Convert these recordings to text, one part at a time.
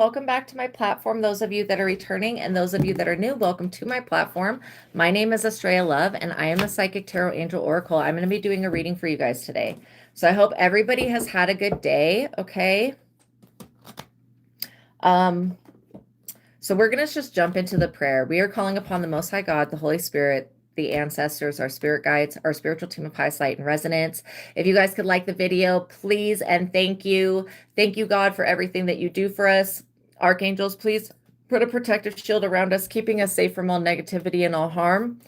Welcome back to my platform. Those of you that are returning and those of you that are new, welcome to my platform. My name is Astraea Love, and I am a Psychic Tarot Angel Oracle. I'm going to be doing a reading for you guys today. So I hope everybody has had a good day, okay? So we're going to just jump into the prayer. We are calling upon the Most High God, the Holy Spirit, the ancestors, our spirit guides, our spiritual team of highest light and resonance. If you guys could like the video, please, and thank you. Thank you, God, for everything that you do for us. Archangels, please put a protective shield around us, keeping us safe from all negativity and all harm.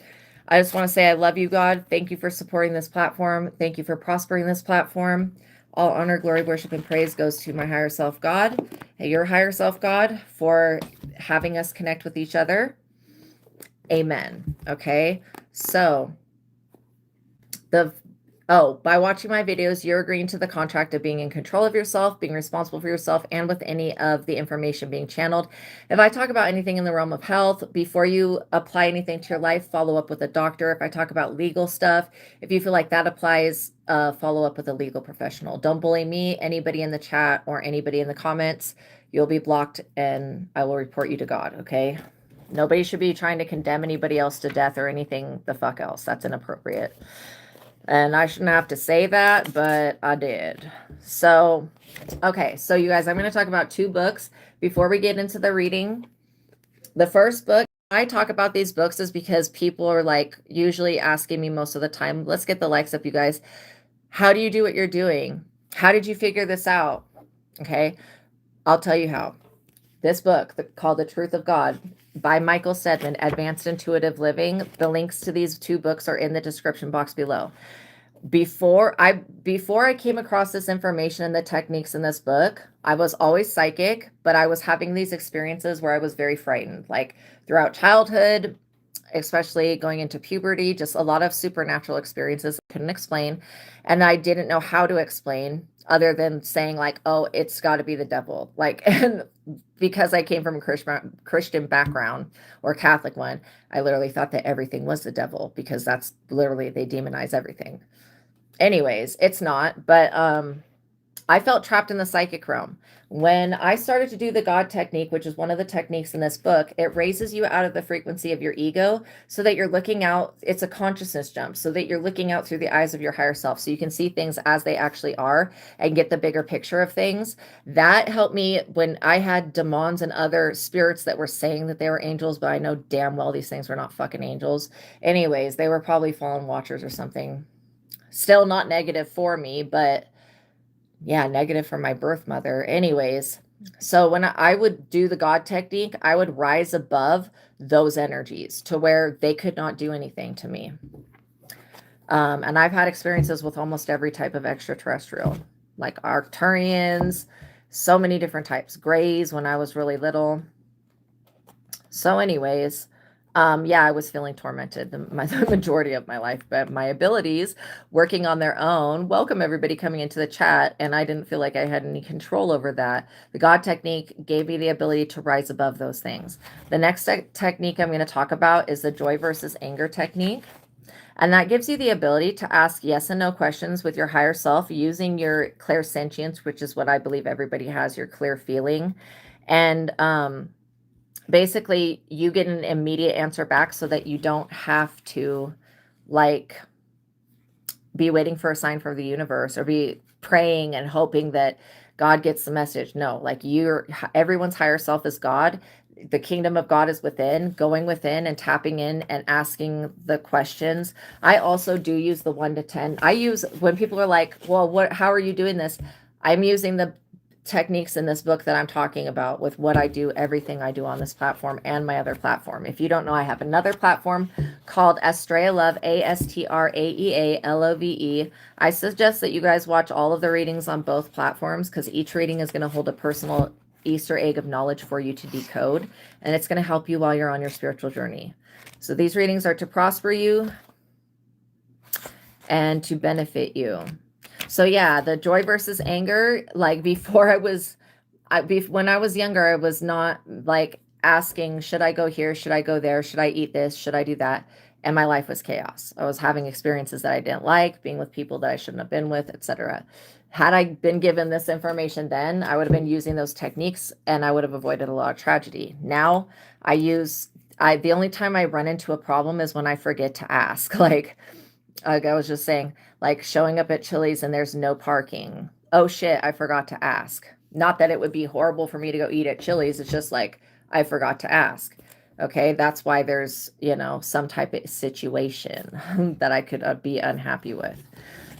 I just want to say I love you, God. Thank you for supporting this platform. Thank you for prospering this platform. All honor, glory, worship, and praise goes to my higher self, God, and your higher self, God, for having us connect with each other. Amen. Okay. So by watching my videos, you're agreeing to the contract of being in control of yourself, being responsible for yourself, and with any of the information being channeled. If I talk about anything in the realm of health, before you apply anything to your life, follow up with a doctor. If I talk about legal stuff, if you feel like that applies, follow up with a legal professional. Don't bully me, anybody in the chat, or anybody in the comments. You'll be blocked, and I will report you to God, okay? Nobody should be trying to condemn anybody else to death or anything the fuck else. That's inappropriate. And I shouldn't have to say that, but I did. So, okay. So you guys, I'm going to talk about two books before we get into the reading. The first book, I talk about these books is because people are like usually asking me most of the time, let's get the likes up, you guys. How do you do what you're doing? How did you figure this out? Okay. I'll tell you how. This book called The Truth of God by Michael Steadman, Advanced Intuitive Living. The links to these two books are in the description box below. Before I came across this information and the techniques in this book, I was always psychic, but I was having these experiences where I was very frightened, like throughout childhood, especially going into puberty, just a lot of supernatural experiences I couldn't explain. And I didn't know how to explain other than saying like, oh, it's got to be the devil. Like, and because I came from a Christian background or Catholic one, I literally thought that everything was the devil because that's literally, they demonize everything. Anyways, it's not, but I felt trapped in the psychic realm. When I started to do the God technique, which is one of the techniques in this book, it raises you out of the frequency of your ego so that you're looking out. It's a consciousness jump so that you're looking out through the eyes of your higher self. So you can see things as they actually are and get the bigger picture of things. That helped me when I had demons and other spirits that were saying that they were angels, but I know damn well these things were not fucking angels. Anyways, they were probably fallen watchers or something. Still not negative for me, but yeah, negative for my birth mother. Anyways, so when I would do the God technique, I would rise above those energies to where they could not do anything to me. And I've had experiences with almost every type of extraterrestrial, like Arcturians, so many different types, Greys when I was really little. So anyways, yeah, I was feeling tormented the majority of my life, but my abilities working on their own. Welcome everybody coming into the chat. And I didn't feel like I had any control over that. The God technique gave me the ability to rise above those things. The next technique I'm going to talk about is the joy versus anger technique. And that gives you the ability to ask yes and no questions with your higher self using your clairsentience, which is what I believe everybody has, your clear feeling. And, basically you get an immediate answer back so that you don't have to like be waiting for a sign from the universe or be praying and hoping that God gets the message. No, like everyone's higher self is God. The kingdom of God is within, going within and tapping in and asking the questions. I also do use the 1 to 10. I use when people are like, well, how are you doing this? I'm using the techniques in this book that I'm talking about with what I do, everything I do on this platform and my other platform. If you don't know, I have another platform called Astraea Love, ASTRAEA LOVE. I suggest that you guys watch all of the readings on both platforms because each reading is going to hold a personal Easter egg of knowledge for you to decode, and it's going to help you while you're on your spiritual journey. So these readings are to prosper you and to benefit you. So yeah, the joy versus anger, like before when I was younger, I was not like asking, should I go here? Should I go there? Should I eat this? Should I do that? And my life was chaos. I was having experiences that I didn't like, being with people that I shouldn't have been with, etc. Had I been given this information then, I would have been using those techniques and I would have avoided a lot of tragedy. Now the only time I run into a problem is when I forget to ask. Like I was just saying, like showing up at Chili's and there's no parking. Oh shit, I forgot to ask. Not that it would be horrible for me to go eat at Chili's. It's just like I forgot to ask. Okay, that's why there's, some type of situation that I could be unhappy with.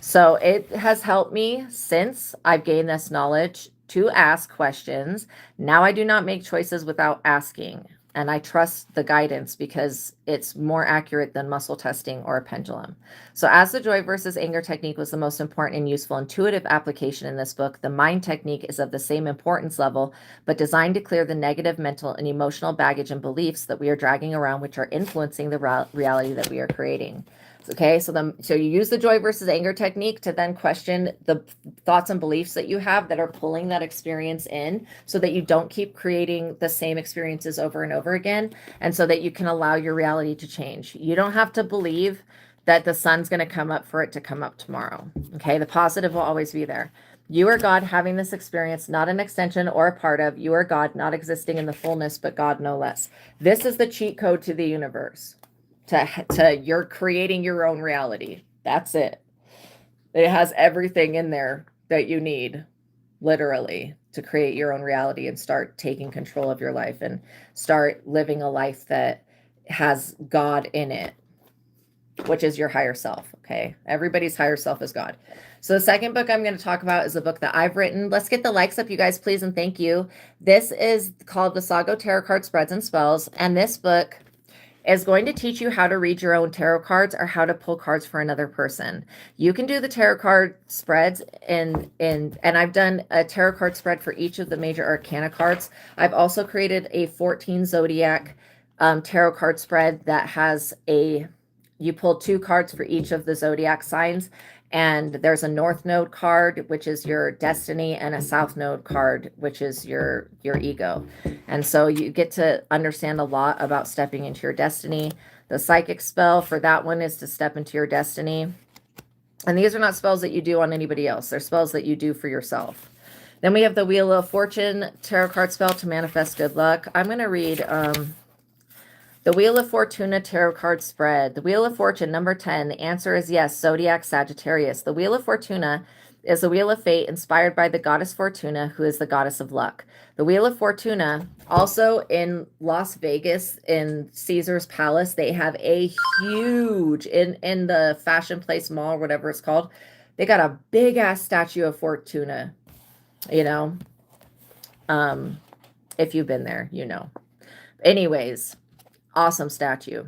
So it has helped me since I've gained this knowledge to ask questions. Now I do not make choices without asking. And I trust the guidance because it's more accurate than muscle testing or a pendulum. So as the joy versus anger technique was the most important and useful intuitive application in this book, the mind technique is of the same importance level, but designed to clear the negative mental and emotional baggage and beliefs that we are dragging around, which are influencing the reality that we are creating. Okay, so you use the joy versus anger technique to then question the thoughts and beliefs that you have that are pulling that experience in so that you don't keep creating the same experiences over and over again, and so that you can allow your reality to change. You don't have to believe that the sun's going to come up for it to come up tomorrow. Okay, the positive will always be there. You are God having this experience, not an extension or a part of. You are God not existing in the fullness, but God no less. This is the cheat code to the universe. To you're creating your own reality. That's it. It has everything in there that you need, literally, to create your own reality and start taking control of your life and start living a life that has God in it, which is your higher self. Okay, everybody's higher self is God. So the second book I'm going to talk about is a book that I've written. Let's get the likes up, you guys, please, and thank you. This is called Visago Tarot Card Spreads and Spells, and this book is going to teach you how to read your own tarot cards or how to pull cards for another person. You can do the tarot card spreads and I've done a tarot card spread for each of the major arcana cards. I've also created a 14 zodiac tarot card spread that has you pull 2 cards for each of the zodiac signs. And there's a North Node card, which is your destiny, and a South Node card, which is your ego. And so you get to understand a lot about stepping into your destiny. The psychic spell for that one is to step into your destiny. And these are not spells that you do on anybody else. They're spells that you do for yourself. Then we have the Wheel of Fortune tarot card spell to manifest good luck. I'm going to read the Wheel of Fortuna tarot card spread. The Wheel of Fortune, number 10. The answer is yes, Zodiac Sagittarius. The Wheel of Fortuna is the Wheel of Fate inspired by the goddess Fortuna, who is the goddess of luck. The Wheel of Fortuna, also in Las Vegas, in Caesar's Palace, they have a huge, in the Fashion Place Mall, whatever it's called, they got a big-ass statue of Fortuna, if you've been there, Anyways, awesome statue.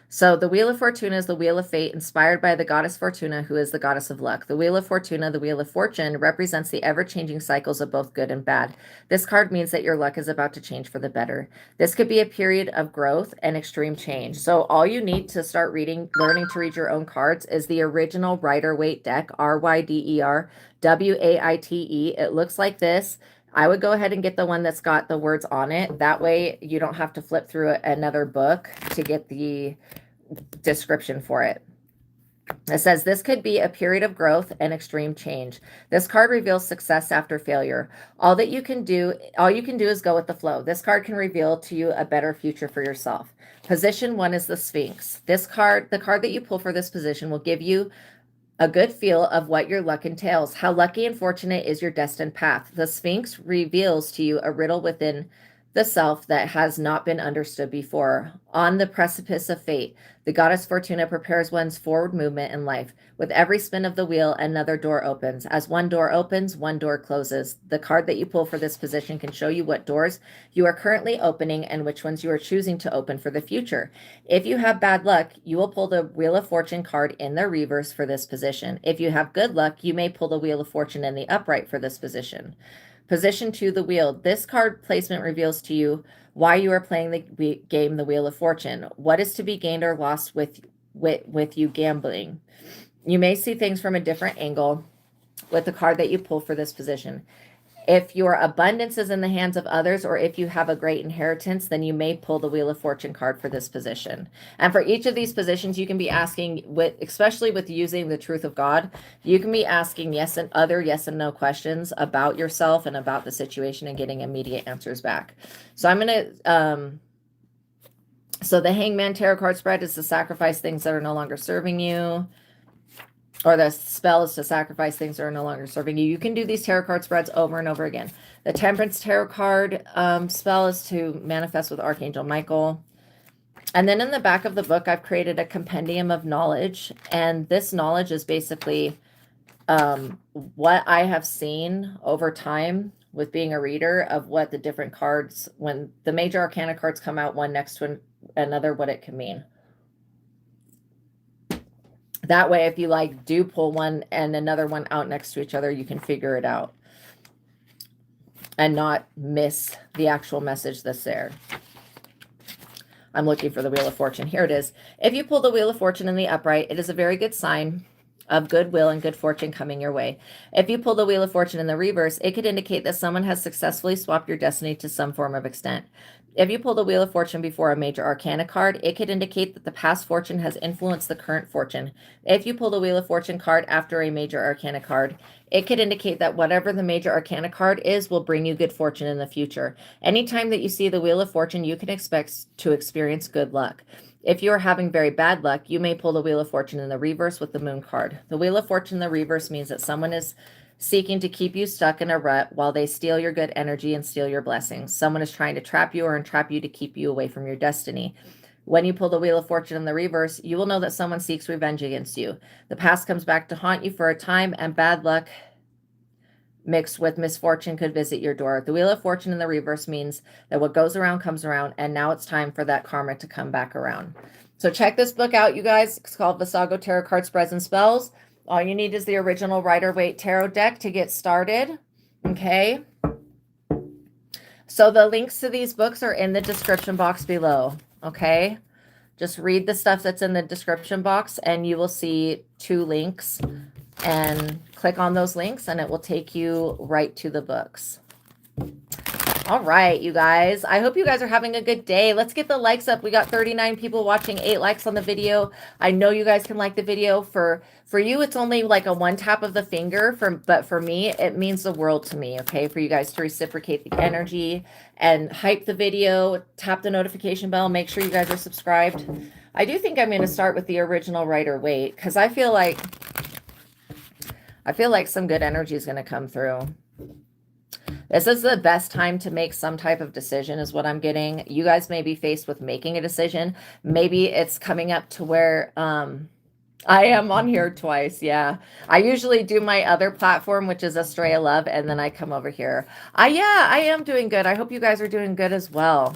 So the Wheel of Fortuna is the Wheel of Fate inspired by the goddess Fortuna, who is the goddess of luck. The Wheel of Fortuna, the Wheel of Fortune, represents the ever-changing cycles of both good and bad. This card means that your luck is about to change for the better. This could be a period of growth and extreme change. So all you need to start learning to read your own cards is the original Rider-Waite deck, RYDER WAITE. It looks like this. I would go ahead and get the one that's got the words on it. That way you don't have to flip through another book to get the description for it. It says this could be a period of growth and extreme change. This card reveals success after failure. All you can do is go with the flow. This card can reveal to you a better future for yourself. Position 1 is the Sphinx. The card that you pull for this position will give you a good feel of what your luck entails. How lucky and fortunate is your destined path. The Sphinx reveals to you a riddle within the self that has not been understood before. On the precipice of fate, the goddess Fortuna prepares one's forward movement in life. With every spin of the wheel, another door opens. As one door opens, one door closes. The card that you pull for this position can show you what doors you are currently opening and which ones you are choosing to open for the future. If you have bad luck, you will pull the Wheel of Fortune card in the reverse for this position. If you have good luck, you may pull the Wheel of Fortune in the upright for this position. Position 2, the wheel. This card placement reveals to you why you are playing the game, the Wheel of Fortune. What is to be gained or lost with you gambling? You may see things from a different angle with the card that you pull for this position. If your abundance is in the hands of others, or if you have a great inheritance, then you may pull the Wheel of Fortune card for this position. And for each of these positions, you can be asking, especially with using the truth of God, you can be asking yes and no questions about yourself and about the situation and getting immediate answers back. So I'm going to, so the Hangman Tarot card spread is to sacrifice things that are no longer serving you. Or the spell is to sacrifice things that are no longer serving you. You can do these tarot card spreads over and over again. The Temperance Tarot card spell is to manifest with Archangel Michael. And then in the back of the book, I've created a compendium of knowledge. And this knowledge is basically what I have seen over time with being a reader of what the different cards, when the major arcana cards come out one next to another, what it can mean. That way, if you like do pull one and another one out next to each other, you can figure it out and not miss the actual message that's there. I'm looking for the Wheel of Fortune. Here it is. If you pull the Wheel of Fortune in the upright, it is a very good sign of goodwill and good fortune coming your way. If you pull the Wheel of Fortune in the reverse, it could indicate that someone has successfully swapped your destiny to some form of extent. If you pull the Wheel of Fortune before a major arcana card, it could indicate that the past fortune has influenced the current fortune. If you pull the Wheel of Fortune card after a major arcana card, it could indicate that whatever the major arcana card is will bring you good fortune in the future. Anytime that you see the Wheel of Fortune, you can expect to experience good luck. If you are having very bad luck, you may pull the Wheel of Fortune in the reverse with the Moon card. The Wheel of Fortune in the reverse means that someone is seeking to keep you stuck in a rut while they steal your good energy and steal your blessings. Someone is trying to trap you or entrap you to keep you away from your destiny. When you pull the Wheel of Fortune in the reverse, you will know that someone seeks revenge against you. The past comes back to haunt you for a time, and bad luck mixed with misfortune could visit your door. The Wheel of Fortune in the reverse means that what goes around comes around, and now it's time for that karma to come back around. So check this book out, you guys. It's called Visago Tarot Card Spreads and Spells. All you need is the original Rider-Waite Tarot deck to get started, okay? So the links to these books are in the description box below, okay? Just read the stuff that's in the description box, and you will see 2 links, and click on those links, and it will take you right to the books. All right, you guys. I hope you guys are having a good day. Let's get the likes up. We got 39 people watching, 8 likes on the video. I know you guys can like the video. For you, it's only like a 1 tap of the finger. But for me, it means the world to me, okay? For you guys to reciprocate the energy and hype the video, tap the notification bell, make sure you guys are subscribed. I do think I'm going to start with the original Rider-Waite because I feel like some good energy is going to come through. This is the best time to make some type of decision is what I'm getting. You guys may be faced with making a decision. Maybe it's coming up to where I am on here twice. Yeah. I usually do my other platform, which is Astraea Love, and then I come over here. Yeah, I am doing good. I hope you guys are doing good as well.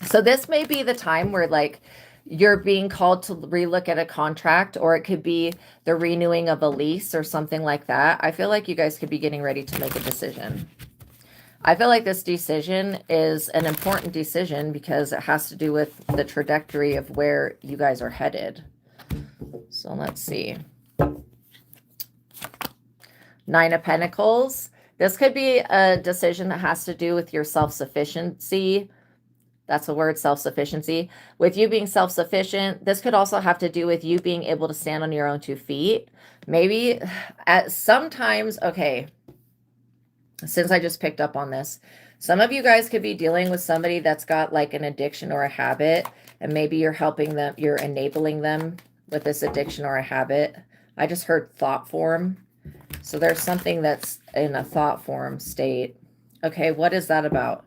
So this may be the time where like you're being called to relook at a contract, or it could be the renewing of a lease or something like that. I feel like you guys could be getting ready to make a decision. I feel like this decision is an important decision because it has to do with the trajectory of where you guys are headed. So let's see. 9 of Pentacles. This could be a decision that has to do with your self-sufficiency. That's the word, self-sufficiency. With you being self-sufficient, this could also have to do with you being able to stand on your own 2 feet. Maybe at sometimes, okay, since I just picked up on this, some of you guys could be dealing with somebody that's got like an addiction or a habit, and maybe you're helping them, you're enabling them with this addiction or a habit. I just heard thought form. So there's something that's in a thought form state. Okay, what is that about?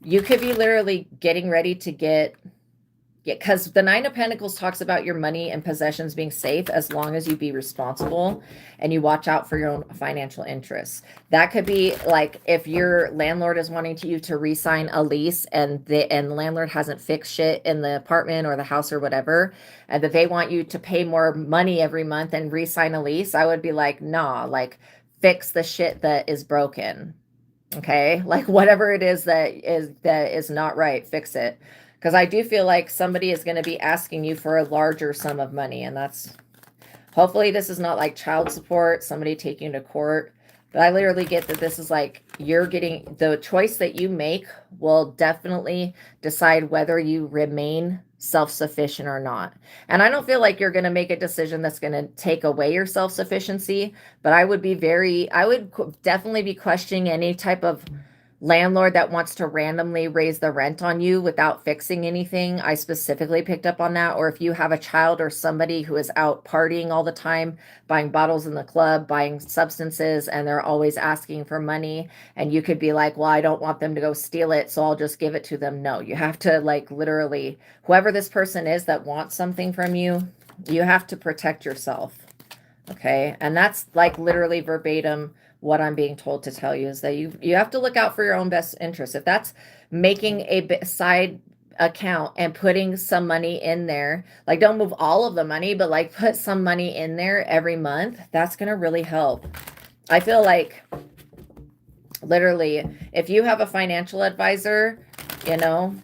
You could be literally getting ready to get, because the 9 of Pentacles talks about your money and possessions being safe as long as you be responsible and you watch out for your own financial interests. That could be like if your landlord is wanting you to re-sign a lease and the landlord hasn't fixed shit in the apartment or the house or whatever, and that they want you to pay more money every month and re-sign a lease. I would be like, nah, like fix the shit that is broken. Okay, like whatever it is that is not right, fix it. Because I do feel like somebody is going to be asking you for a larger sum of money, and that's hopefully this is not like child support, somebody taking you to court. But I literally get that this is like you're getting the choice that you make will definitely decide whether you remain self-sufficient or not. And I don't feel like you're going to make a decision that's going to take away your self-sufficiency, but I would definitely be questioning any type of landlord that wants to randomly raise the rent on you without fixing anything. I specifically picked up on that. Or if you have a child or somebody who is out partying all the time, buying bottles in the club, buying substances, and they're always asking for money, and you could be like, well, I don't want them to go steal it, so I'll just give it to them. No, you have to, like, literally, whoever this person is that wants something from you, you have to protect yourself. Okay. And that's like literally verbatim what I'm being told to tell you, is that you have to look out for your own best interest. If that's making a side account and putting some money in there, like, don't move all of the money, but like put some money in there every month, that's going to really help. I feel like literally, if you have a financial advisor, you know,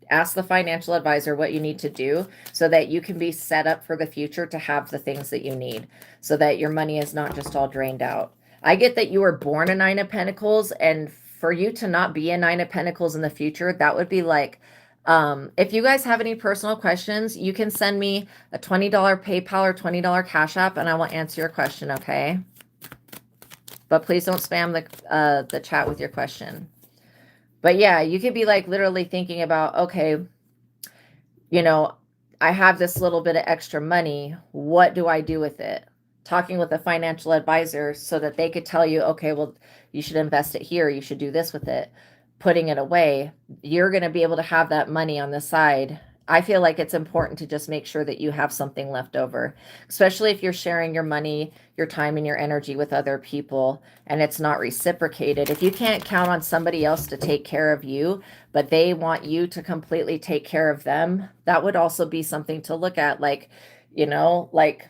ask the financial advisor what you need to do so that you can be set up for the future to have the things that you need, so that your money is not just all drained out. I get that you were born a Nine of Pentacles, and for you to not be a Nine of Pentacles in the future, that would be like, if you guys have any personal questions, you can send me a $20 PayPal or $20 Cash App, and I will answer your question, okay? But please don't spam the chat with your question. But yeah, you could be like literally thinking about, okay, you know, I have this little bit of extra money. What do I do with it? Talking with a financial advisor so that they could tell you, okay, well, you should invest it here. You should do this with it. Putting it away. You're going to be able to have that money on the side. I feel like it's important to just make sure that you have something left over, especially if you're sharing your money, your time, and your energy with other people, and it's not reciprocated. If you can't count on somebody else to take care of you, but they want you to completely take care of them, that would also be something to look at. Like, you know, like,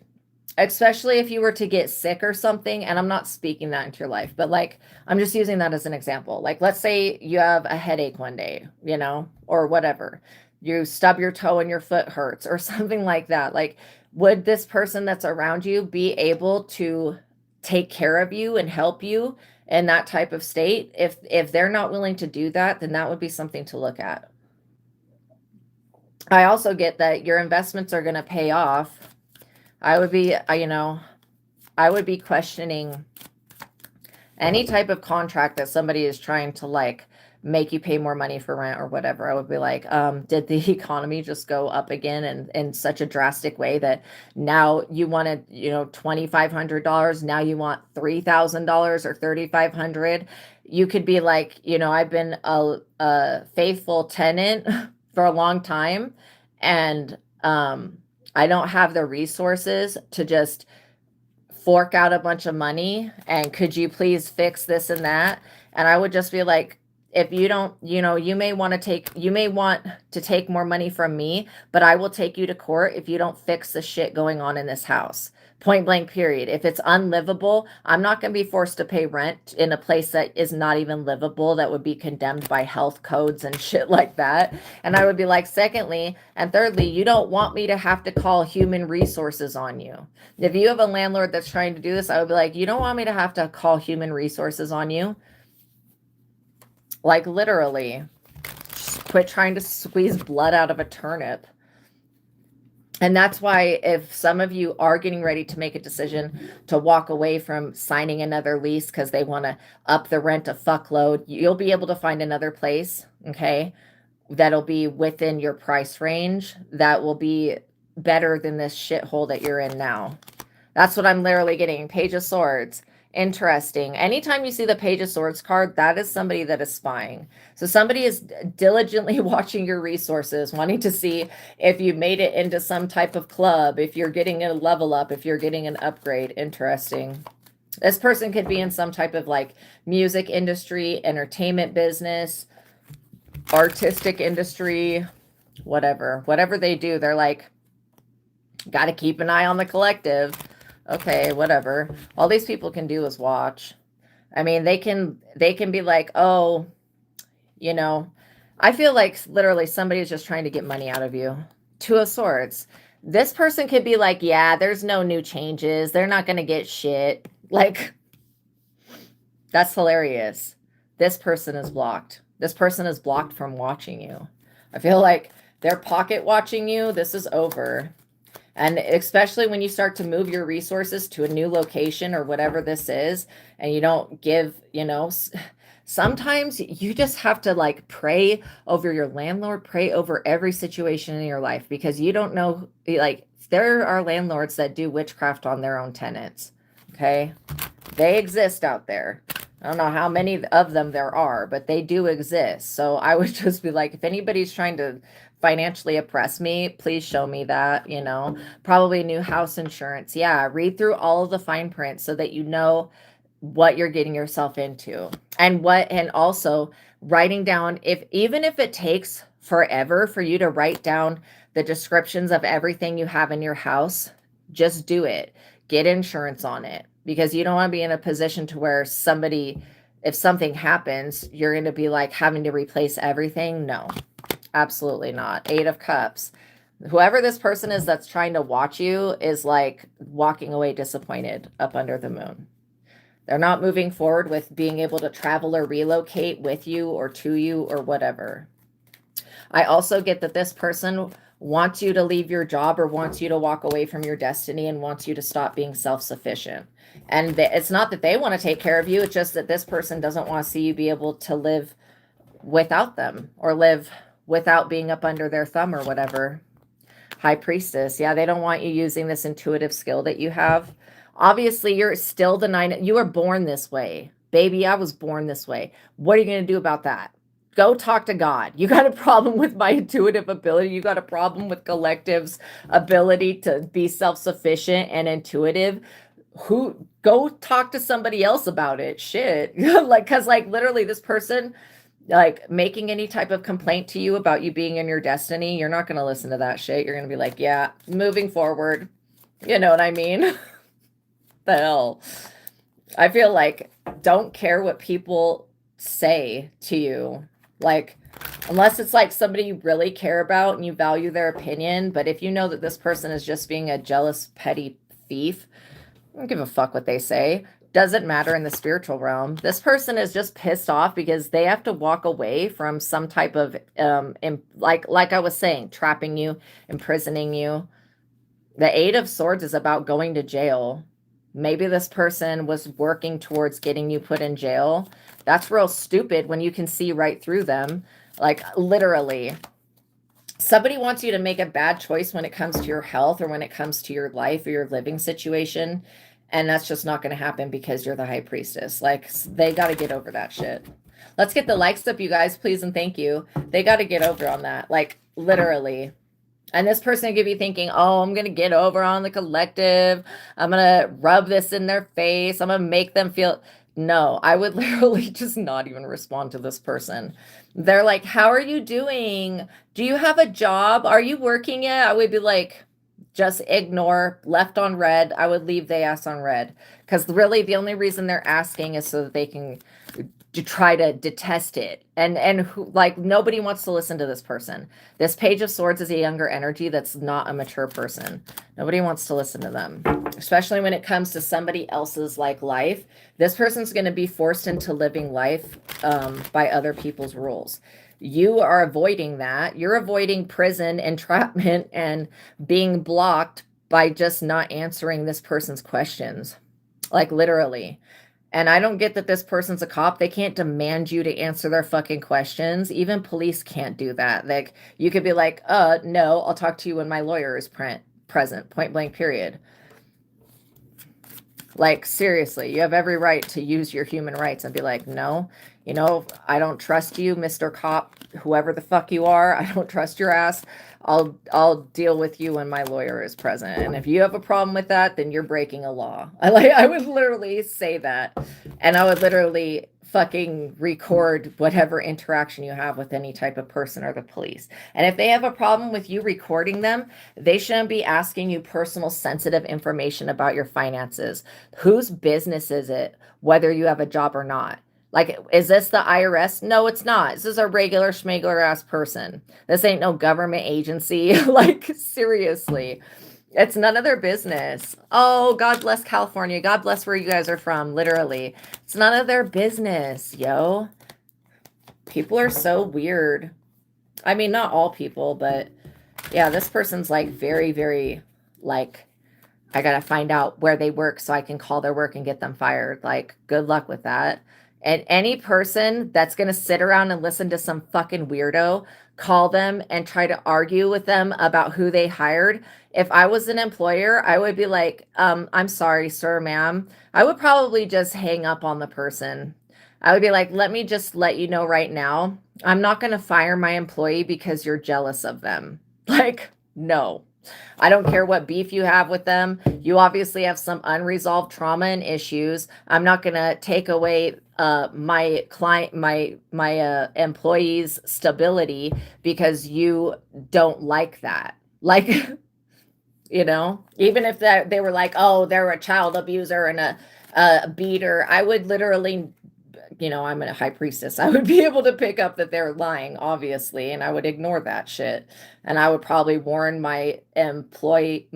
especially if you were to get sick or something, and I'm not speaking that into your life, but like, I'm just using that as an example. Like, let's say you have a headache one day, you know, or whatever. You stub your toe and your foot hurts or something like that. Like, would this person that's around you be able to take care of you and help you in that type of state? If they're not willing to do that, then that would be something to look at. I also get that your investments are going to pay off. I would be, I would be questioning any type of contract that somebody is trying to like make you pay more money for rent or whatever. I would be like, did the economy just go up again in such a drastic way that now you wanted, $2,500, now you want $3,000 or $3,500? You could be like, I've been a faithful tenant for a long time, and I don't have the resources to just fork out a bunch of money, and could you please fix this and that? And I would just be like, if you don't, you may want to take more money from me, but I will take you to court if you don't fix the shit going on in this house. Point blank, period. If it's unlivable, I'm not going to be forced to pay rent in a place that is not even livable, that would be condemned by health codes and shit like that. And I would be like, secondly, and thirdly, you don't want me to have to call human resources on you. If you have a landlord that's trying to do this, I would be like, you don't want me to have to call human resources on you. Like, literally, just quit trying to squeeze blood out of a turnip. And that's why if some of you are getting ready to make a decision to walk away from signing another lease because they want to up the rent a fuckload, you'll be able to find another place, okay, that'll be within your price range, that will be better than this shithole that you're in now. That's what I'm literally getting. Page of Swords. Interesting. Anytime you see the Page of Swords card, that is somebody that is spying. So somebody is diligently watching your resources, wanting to see if you made it into some type of club, if you're getting a level up, if you're getting an upgrade. Interesting. This person could be in some type of like music industry, entertainment business, artistic industry, whatever they do. They're like, got to keep an eye on the collective. Okay, whatever. All these people can do is watch. I mean, they can be like, oh, I feel like literally somebody is just trying to get money out of you. Two of Swords. This person could be like, yeah, there's no new changes. They're not going to get shit. Like, That's hilarious. This person is blocked. This person is blocked from watching you. I feel like they're pocket watching you. This is over. And especially when you start to move your resources to a new location or whatever this is, and you don't give, sometimes you just have to like pray over your landlord, pray over every situation in your life, because you don't know, like, there are landlords that do witchcraft on their own tenants. Okay. They exist out there. I don't know how many of them there are, but they do exist. So I would just be like, if anybody's trying to financially oppress me, please show me that, probably new house insurance. Yeah. Read through all of the fine print so that you know what you're getting yourself into, and also writing down, even if it takes forever for you to write down the descriptions of everything you have in your house, just do it. Get insurance on it, because you don't want to be in a position to where if something happens, you're going to be like having to replace everything. No, absolutely not. 8 of Cups. Whoever this person is that's trying to watch you is like walking away disappointed up under the moon. They're not moving forward with being able to travel or relocate with you or to you or whatever. I also get that this person wants you to leave your job or wants you to walk away from your destiny and wants you to stop being self-sufficient. And it's not that they want to take care of you. It's just that this person doesn't want to see you be able to live without them or live without being up under their thumb or whatever. High Priestess. Yeah, they don't want you using this intuitive skill that you have. Obviously, you're still denying. You were born this way. Baby, I was born this way. What are you going to do about that? Go talk to God. You got a problem with my intuitive ability. You got a problem with Collective's ability to be self-sufficient and intuitive. Go talk to somebody else about it. Shit. Cause literally this person, making any type of complaint to you about you being in your destiny, you're not going to listen to that shit. You're going to be like, yeah, moving forward. You know what I mean? The hell. I feel like don't care what people say to you. Unless it's like somebody you really care about and you value their opinion. But if you know that this person is just being a jealous, petty thief, I don't give a fuck what they say. Doesn't matter in the spiritual realm. This person is just pissed off because they have to walk away from some type of, like I was saying, trapping you, imprisoning you. The 8 of Swords is about going to jail. Maybe this person was working towards getting you put in jail. That's real stupid when you can see right through them. Literally. Somebody wants you to make a bad choice when it comes to your health or when it comes to your life or your living situation. And that's just not going to happen because you're the High Priestess. They got to get over that shit. Let's get the likes up, you guys, please and thank you. They got to get over on that. Literally. And this person could be thinking, oh, I'm going to get over on the Collective. I'm going to rub this in their face. I'm going to make them feel... No, I would literally just not even respond to this person. They're like, how are you doing? Do you have a job? Are you working yet? I would be like, just ignore, left on red. I would leave the ass on red. Because really the only reason they're asking is so that they can try to detest it. And nobody wants to listen to this person. This Page of Swords is a younger energy that's not a mature person. Nobody wants to listen to them, especially when it comes to somebody else's life. This person's going to be forced into living life by other people's rules. You are avoiding that. You're avoiding prison, entrapment, and being blocked by just not answering this person's questions. Literally. And I don't get that this person's a cop. They can't demand you to answer their fucking questions. Even police can't do that. You could be like, no, I'll talk to you when my lawyer is present, point blank, period. Seriously, you have every right to use your human rights and be like, no, I don't trust you, Mr. Cop, whoever the fuck you are. I don't trust your ass. I'll deal with you when my lawyer is present. And if you have a problem with that, then you're breaking a law. I would literally say that. And I would literally fucking record whatever interaction you have with any type of person or the police. And if they have a problem with you recording them, they shouldn't be asking you personal sensitive information about your finances. Whose business is it, whether you have a job or not? Is this the IRS? No, it's not. This is a regular schmegler ass person. This ain't no government agency. Seriously. It's none of their business. Oh, God bless California. God bless where you guys are from, literally. It's none of their business, yo. People are so weird. I mean, not all people, but yeah, this person's like very, very like, I gotta find out where they work so I can call their work and get them fired. Like, good luck with that. And any person that's gonna sit around and listen to some fucking weirdo call them and try to argue with them about who they hired. If I was an employer, I would be like, I'm sorry, sir, ma'am. I would probably just hang up on the person. I would be like, let me just let you know right now, I'm not gonna fire my employee because you're jealous of them. Like, no. I don't care what beef you have with them. You obviously have some unresolved trauma and issues. I'm not going to take away my client, my employee's stability because you don't like that. Like, even if they were like, oh, they're a child abuser and a beater, I would literally, I'm a high priestess. I would be able to pick up that they're lying, obviously, and I would ignore that shit. And I would probably warn my employee,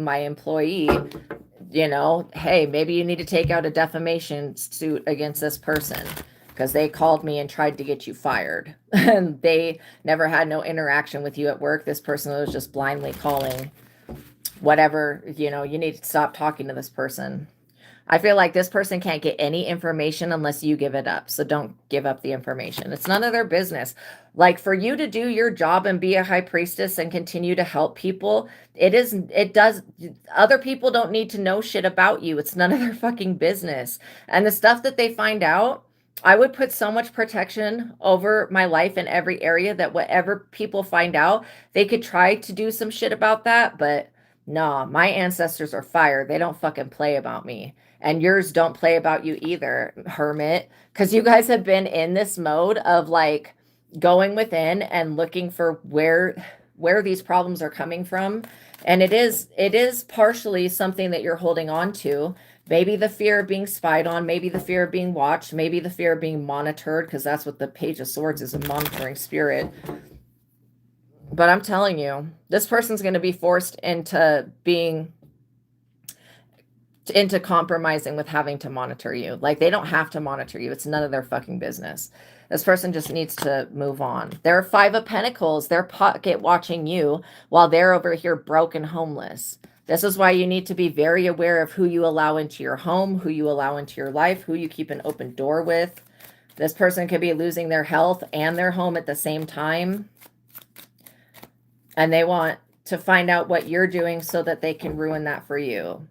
hey, maybe you need to take out a defamation suit against this person because they called me and tried to get you fired. And they never had no interaction with you at work. This person was just blindly calling. Whatever, you need to stop talking to this person. I feel like this person can't get any information unless you give it up. So don't give up the information. It's none of their business. Like, for you to do your job and be a high priestess and continue to help people, other people don't need to know shit about you. It's none of their fucking business. And the stuff that they find out, I would put so much protection over my life in every area that whatever people find out, they could try to do some shit about that. But nah, my ancestors are fire. They don't fucking play about me. And yours don't play about you either, hermit, because you guys have been in this mode of like going within and looking for where these problems are coming from. And it is partially something that you're holding on to. Maybe the fear of being spied on, maybe the fear of being watched, maybe the fear of being monitored, because that's what the Page of Swords is, a monitoring spirit. But I'm telling you, this person's going to be forced into compromising with having to monitor you. Like, they don't have to monitor you. It's none of their fucking business. This person just needs to move on. There are 5 of Pentacles. They're pocket watching you while they're over here broken, homeless. This is why you need to be very aware of who you allow into your home, who you allow into your life, who you keep an open door with. This person could be losing their health and their home at the same time. And they want to find out what you're doing so that they can ruin that for you.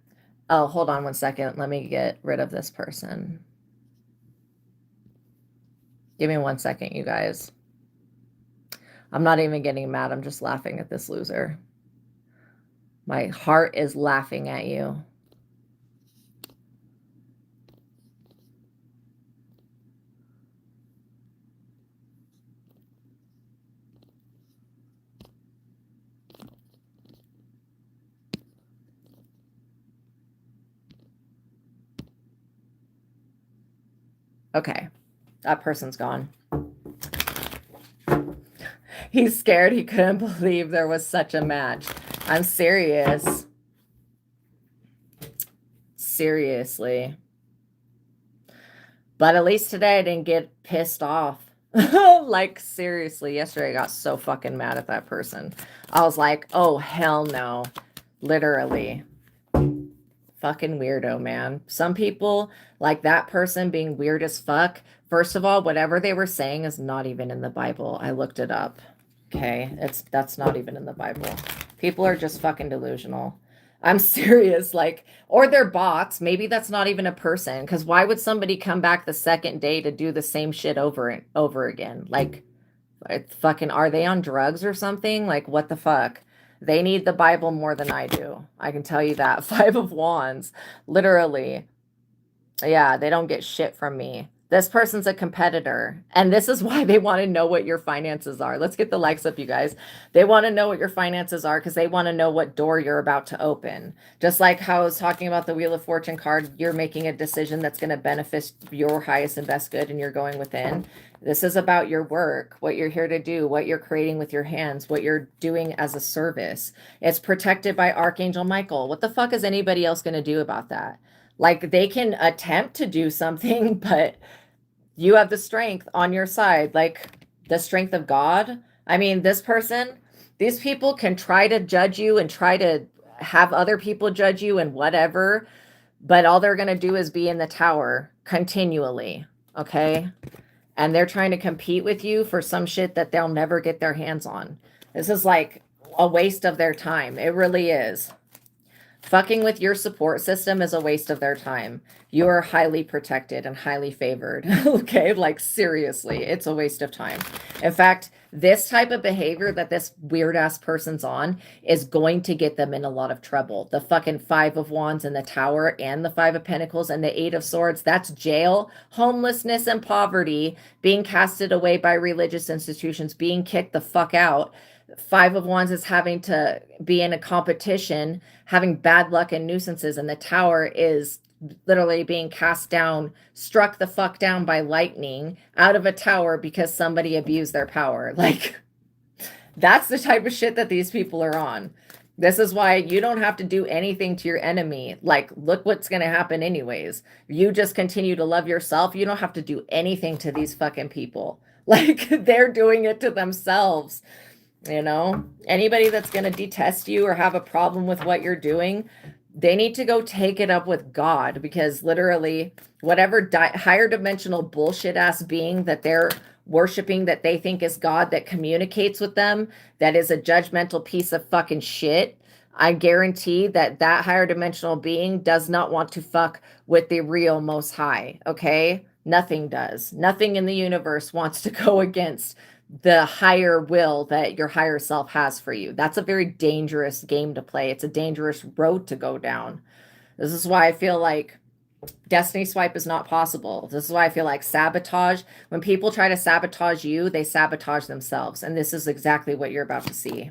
Oh, hold on one second. Let me get rid of this person. Give me 1 second, you guys. I'm not even getting mad. I'm just laughing at this loser. My heart is laughing at you. Okay, that person's gone. He's scared. He couldn't believe there was such a match. I'm serious. Seriously. But at least today I didn't get pissed off. Like, seriously, yesterday I got so fucking mad at that person. I was like, oh, hell no. Literally. Fucking weirdo, man. Some people, like that person being weird as fuck. First of all, whatever they were saying is not even in the Bible. I looked it up. Okay, that's not even in the Bible. People are just fucking delusional. I'm serious, like, or they're bots. Maybe that's not even a person. Because why would somebody come back the second day to do the same shit over and over again? Like, fucking, are they on drugs or something? Like, what the fuck? They need the Bible more than I do. I can tell you that. 5 of Wands, literally. Yeah, they don't get shit from me. This person's a competitor. And this is why they want to know what your finances are. Let's get the likes up, you guys. They want to know what your finances are because they want to know what door you're about to open. Just like how I was talking about the Wheel of Fortune card, you're making a decision that's going to benefit your highest and best good, and you're going within. This is about your work, what you're here to do, what you're creating with your hands, what you're doing as a service. It's protected by Archangel Michael. What the fuck is anybody else going to do about that? Like, they can attempt to do something, but you have the strength on your side, like the strength of God. I mean, this person, these people can try to judge you and try to have other people judge you and whatever, but all they're going to do is be in the tower continually, okay? And they're trying to compete with you for some shit that they'll never get their hands on. This is like a waste of their time. It really is. Fucking with your support system is a waste of their time. You are highly protected and highly favored. Okay, like seriously, it's a waste of time. In fact, this type of behavior that this weird ass person's on is going to get them in a lot of trouble. The fucking 5 of Wands and the Tower and the 5 of Pentacles and the 8 of Swords, that's jail, homelessness, and poverty, being casted away by religious institutions, being kicked the fuck out. 5 of Wands is having to be in a competition, having bad luck and nuisances, and the Tower is literally being cast down, struck the fuck down by lightning out of a tower because somebody abused their power. Like, that's the type of shit that these people are on. This is why you don't have to do anything to your enemy. Like, look what's going to happen anyways. You just continue to love yourself. You don't have to do anything to these fucking people. Like, they're doing it to themselves. You know, anybody that's going to detest you or have a problem with what you're doing, they need to go take it up with God, because literally whatever higher dimensional bullshit ass being that they're worshiping, that they think is God, that communicates with them, that is a judgmental piece of fucking shit. I guarantee that that higher dimensional being does not want to fuck with the real Most High. Okay. Nothing does. Nothing in the universe wants to go against the higher will that your higher self has for you. That's a very dangerous game to play. It's a dangerous road to go down. This is why I feel like destiny swipe is not possible. This is why I feel like sabotage. When people try to sabotage you, they sabotage themselves. And this is exactly what you're about to see.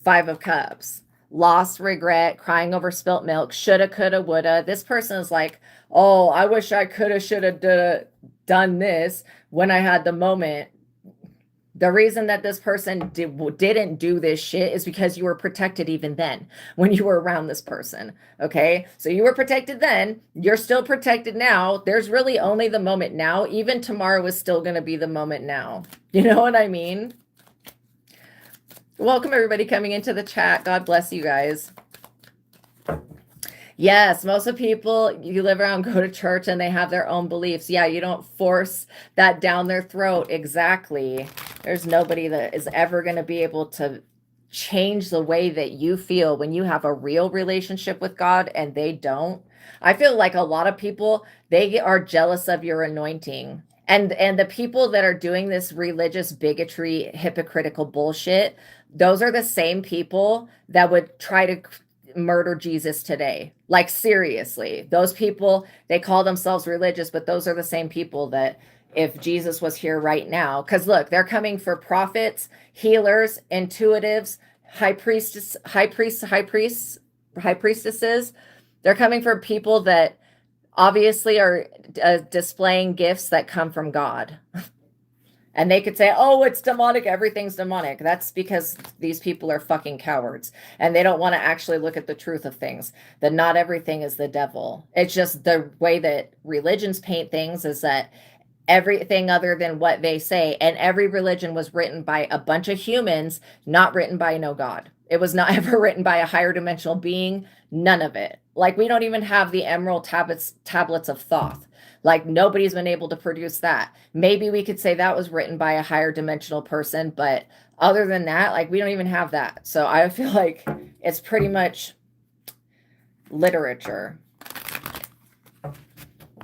5 of Cups. Loss, regret, crying over spilt milk, shoulda, coulda, woulda. This person is like, oh, I wish I coulda, shoulda, done this when I had the moment. The reason that this person didn't do this shit is because you were protected even then when you were around this person. Okay. So you were protected then. You're still protected now. There's really only the moment now. Even tomorrow is still going to be the moment now. You know what I mean? Welcome everybody coming into the chat. God bless you guys. Yes, most of people you live around go to church and they have their own beliefs. Yeah, you don't force that down their throat. Exactly. There's nobody that is ever going to be able to change the way that you feel when you have a real relationship with God and they don't. I feel like a lot of people, they are jealous of your anointing. And the people that are doing this religious bigotry, hypocritical bullshit, those are the same people that would try to murder Jesus today. Like, seriously, those people, they call themselves religious, but those are the same people that if Jesus was here right now, because look, they're coming for prophets, healers, intuitives, high priestesses. They're coming for people that obviously are displaying gifts that come from God. And they could say, oh, it's demonic. Everything's demonic. That's because these people are fucking cowards. And they don't want to actually look at the truth of things. That not everything is the devil. It's just the way that religions paint things is that everything other than what they say. And every religion was written by a bunch of humans, not written by no God. It was not ever written by a higher dimensional being. None of it. Like, we don't even have the emerald tablets of Thoth. Like, nobody's been able to produce that. Maybe we could say that was written by a higher dimensional person, but other than that, like, we don't even have that. So I feel like it's pretty much literature.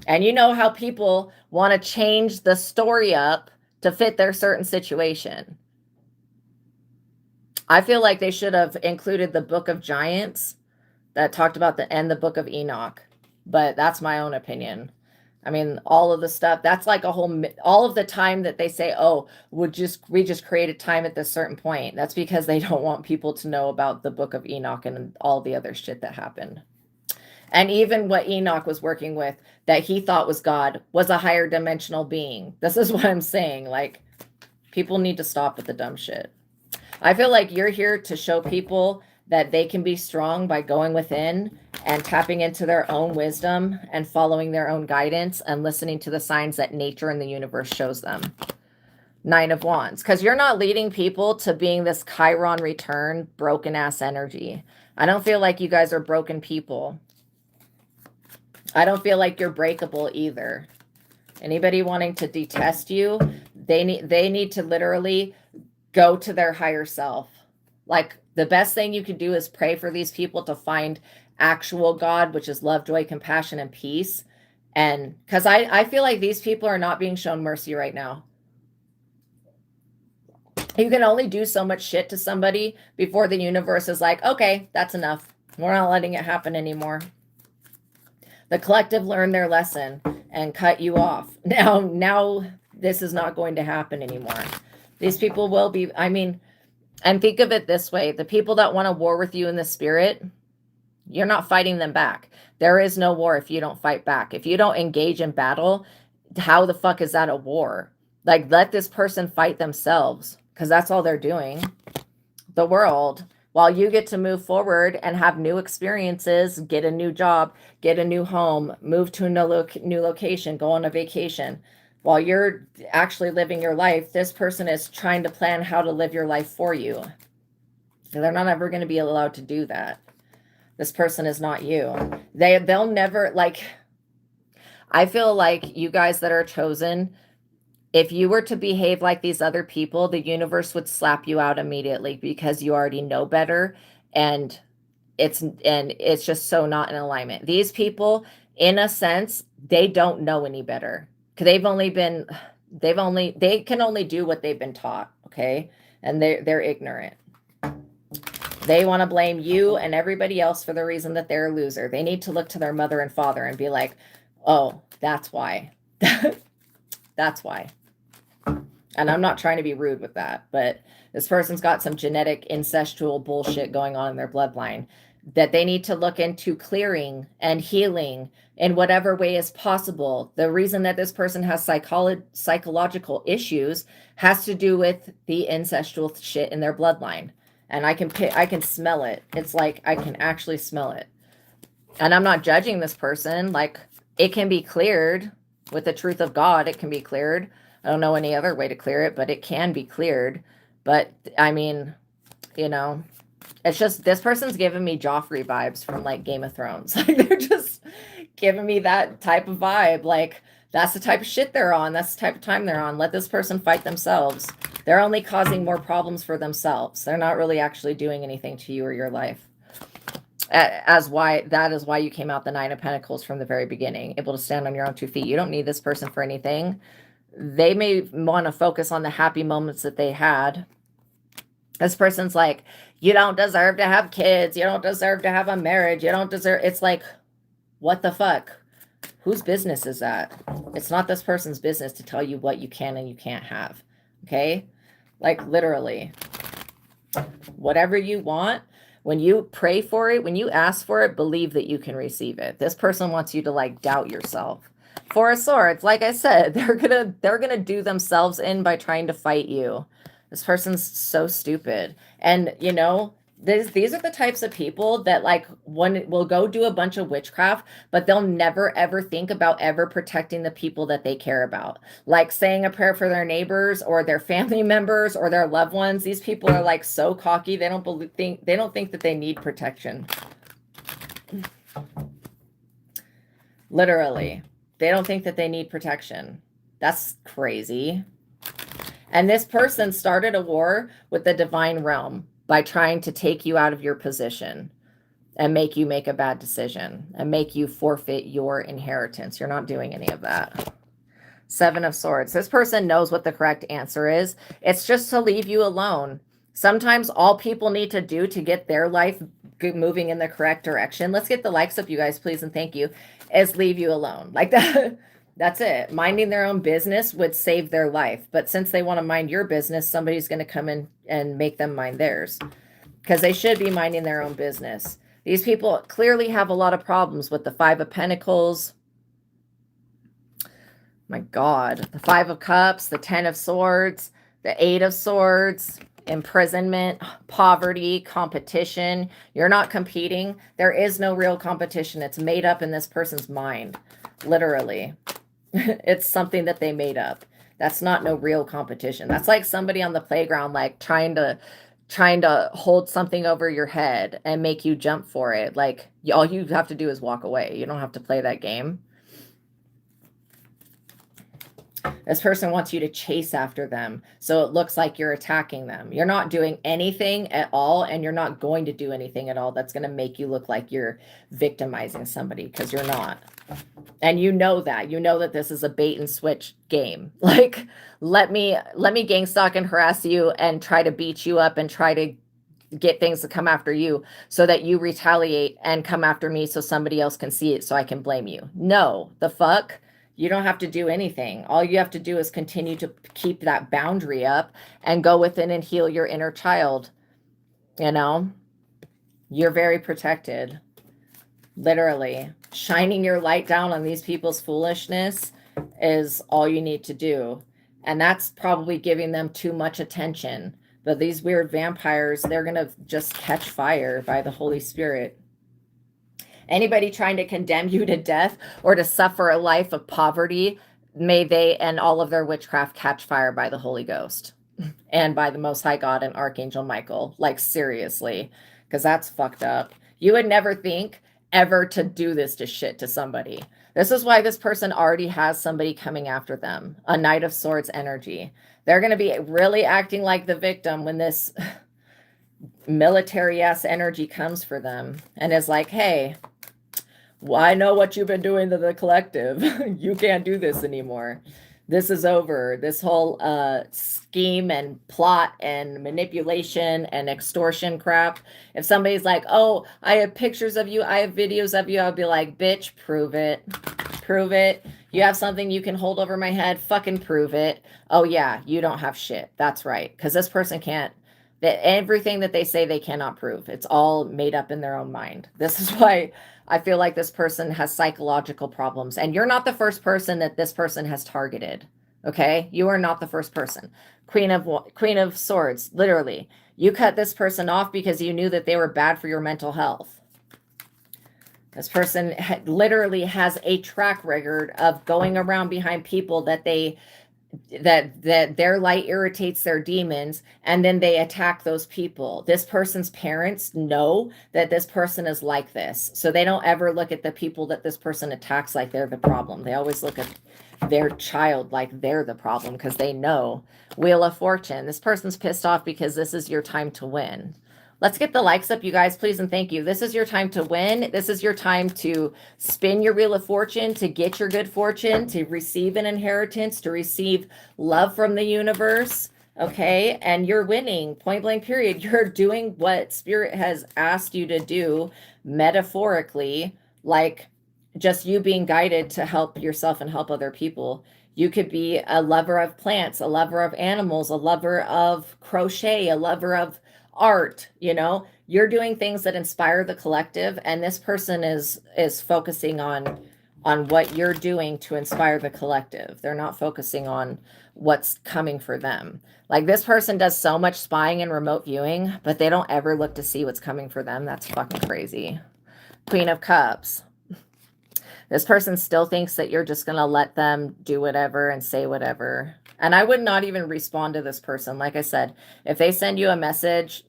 And you know how people want to change the story up to fit their certain situation. I feel like they should have included the Book of Giants that talked about the Book of Enoch, but that's my own opinion. I mean, all of the stuff, that's like a whole, all of the time that they say, oh, we just created time at this certain point. That's because they don't want people to know about the book of Enoch and all the other shit that happened. And even what Enoch was working with that he thought was God was a higher dimensional being. This is what I'm saying. Like, people need to stop with the dumb shit. I feel like you're here to show people that they can be strong by going within and tapping into their own wisdom and following their own guidance and listening to the signs that nature and the universe shows them. 9 of Wands. Because you're not leading people to being this Chiron return, broken ass energy. I don't feel like you guys are broken people. I don't feel like you're breakable either. Anybody wanting to detest you, they need to literally go to their higher self. Like, the best thing you can do is pray for these people to find actual God, which is love, joy, compassion, and peace. And because I feel like these people are not being shown mercy right now. You can only do so much shit to somebody before the universe is like, okay, that's enough. We're not letting it happen anymore. The collective learned their lesson and cut you off. Now this is not going to happen anymore. These people will be, I mean, and think of it this way. The people that want to war with you in the spirit, you're not fighting them back. There is no war if you don't fight back. If you don't engage in battle, how the fuck is that a war? Like, let this person fight themselves, because that's all they're doing. The world, while you get to move forward and have new experiences, get a new job, get a new home, move to a new location, go on a vacation. While you're actually living your life, this person is trying to plan how to live your life for you. They're not ever going to be allowed to do that. This person is not you. They'll never, like, I feel like you guys that are chosen, if you were to behave like these other people, the universe would slap you out immediately because you already know better. And it's just so not in alignment. These people, in a sense, they don't know any better. They can only do what they've been taught, okay? And they're ignorant. They want to blame you and everybody else for the reason that they're a loser. They need to look to their mother and father and be like, oh, that's why. That's why. And I'm not trying to be rude with that, but this person's got some genetic incestual bullshit going on in their bloodline that they need to look into clearing and healing in whatever way is possible. The reason that this person has psychological issues has to do with the incestual shit in their bloodline. And I can smell it. It's like, I can actually smell it. And I'm not judging this person. Like, it can be cleared with the truth of God. It can be cleared. I don't know any other way to clear it, but it can be cleared. But I mean, you know, it's just, this person's giving me Joffrey vibes from like Game of Thrones. Like, they're just giving me that type of vibe. Like, that's the type of shit they're on. That's the type of time they're on. Let this person fight themselves. They're only causing more problems for themselves. They're not really actually doing anything to you or your life. That is why you came out the 9 of Pentacles from the very beginning, able to stand on your own 2 feet. You don't need this person for anything. They may want to focus on the happy moments that they had. This person's like, you don't deserve to have kids. You don't deserve to have a marriage. You don't deserve. It's like, what the fuck? Whose business is that? It's not this person's business to tell you what you can and you can't have. Okay? Like, literally. Whatever you want, when you pray for it, when you ask for it, believe that you can receive it. This person wants you to like doubt yourself. 4 of Swords, like I said, they're gonna do themselves in by trying to fight you. This person's so stupid. And you know, these are the types of people that like will go do a bunch of witchcraft, but they'll never ever think about ever protecting the people that they care about. Like saying a prayer for their neighbors or their family members or their loved ones. These people are like so cocky, they don't think that they need protection. Literally. They don't think that they need protection. That's crazy. And this person started a war with the divine realm by trying to take you out of your position and make you make a bad decision and make you forfeit your inheritance. You're not doing any of that. 7 of Swords. This person knows what the correct answer is. It's just to leave you alone. Sometimes all people need to do to get their life moving in the correct direction, let's get the likes up, you guys, please, and thank you, is leave you alone. Like that. That's it. Minding their own business would save their life. But since they want to mind your business, somebody's going to come in and make them mind theirs, because they should be minding their own business. These people clearly have a lot of problems with the Five of Pentacles. My God, the Five of Cups, the Ten of Swords, the Eight of Swords, imprisonment, poverty, competition. You're not competing. There is no real competition. It's made up in this person's mind, literally. It's something that they made up. That's not no real competition. That's like somebody on the playground, like trying to hold something over your head and make you jump for it. Like, all you have to do is walk away. You don't have to play that game. This person wants you to chase after them, so it looks like you're attacking them. You're not doing anything at all, and you're not going to do anything at all that's going to make you look like you're victimizing somebody, because you're not. And you know that this is a bait and switch game. Like, let me gang stalk and harass you and try to beat you up and try to get things to come after you so that you retaliate and come after me so somebody else can see it so I can blame you. No, the fuck? You don't have to do anything. All you have to do is continue to keep that boundary up and go within and heal your inner child. You know, you're very protected. Literally, shining your light down on these people's foolishness is all you need to do. And that's probably giving them too much attention. But these weird vampires, they're going to just catch fire by the Holy Spirit. Anybody trying to condemn you to death or to suffer a life of poverty, may they and all of their witchcraft catch fire by the Holy Ghost and by the Most High God and Archangel Michael. Like, seriously, because that's fucked up. You would never think ever to do this to somebody. This is why this person already has somebody coming after them. A Knight of Swords energy. They're going to be really acting like the victim when this military-ass energy comes for them and is like, hey, well, I know what you've been doing to the collective. You can't do this anymore. This is over. This whole scheme and plot and manipulation and extortion crap. If somebody's like, oh, I have pictures of you, I have videos of you, I'll be like, bitch, prove it. Prove it. You have something you can hold over my head, fucking prove it. Oh yeah, you don't have shit. That's right. Because this person can't. That everything that they say they cannot prove. It's all made up in their own mind. This is why I feel like this person has psychological problems. And you're not the first person that this person has targeted. Okay? You are not the first person. Queen of Swords, literally. You cut this person off because you knew that they were bad for your mental health. This person literally has a track record of going around behind people that their light irritates their demons, and then they attack those people. This person's parents know that this person is like this, so they don't ever look at the people that this person attacks like they're the problem. They always look at their child like they're the problem, because they know. Wheel of Fortune. This person's pissed off because this is your time to win. Let's get the likes up, you guys, please, and thank you. This is your time to win. This is your time to spin your Wheel of Fortune, to get your good fortune, to receive an inheritance, to receive love from the universe, okay? And you're winning, point blank period. You're doing what Spirit has asked you to do, metaphorically, like just you being guided to help yourself and help other people. You could be a lover of plants, a lover of animals, a lover of crochet, a lover of art. You know, you're doing things that inspire the collective, and this person is focusing on what you're doing to inspire the collective. They're not focusing on what's coming for them. Like, this person does so much spying and remote viewing, but they don't ever look to see what's coming for them. That's fucking crazy. Queen of Cups. This person still thinks that you're just going to let them do whatever and say whatever. And I would not even respond to this person. Like I said, if they send you a message,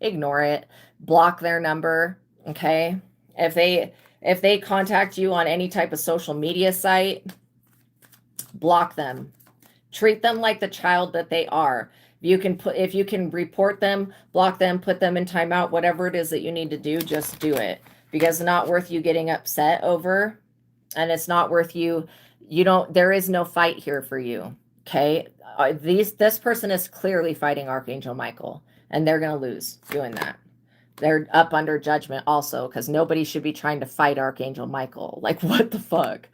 ignore it. Block their number, okay? If they contact you on any type of social media site, block them. Treat them like the child that they are. If you can report them, block them, put them in timeout, whatever it is that you need to do, just do it. Because it's not worth you getting upset over, and it's not worth there is no fight here for you. Okay, this person is clearly fighting Archangel Michael, and they're going to lose doing that. They're up under judgment also, because nobody should be trying to fight Archangel Michael. Like, what the fuck?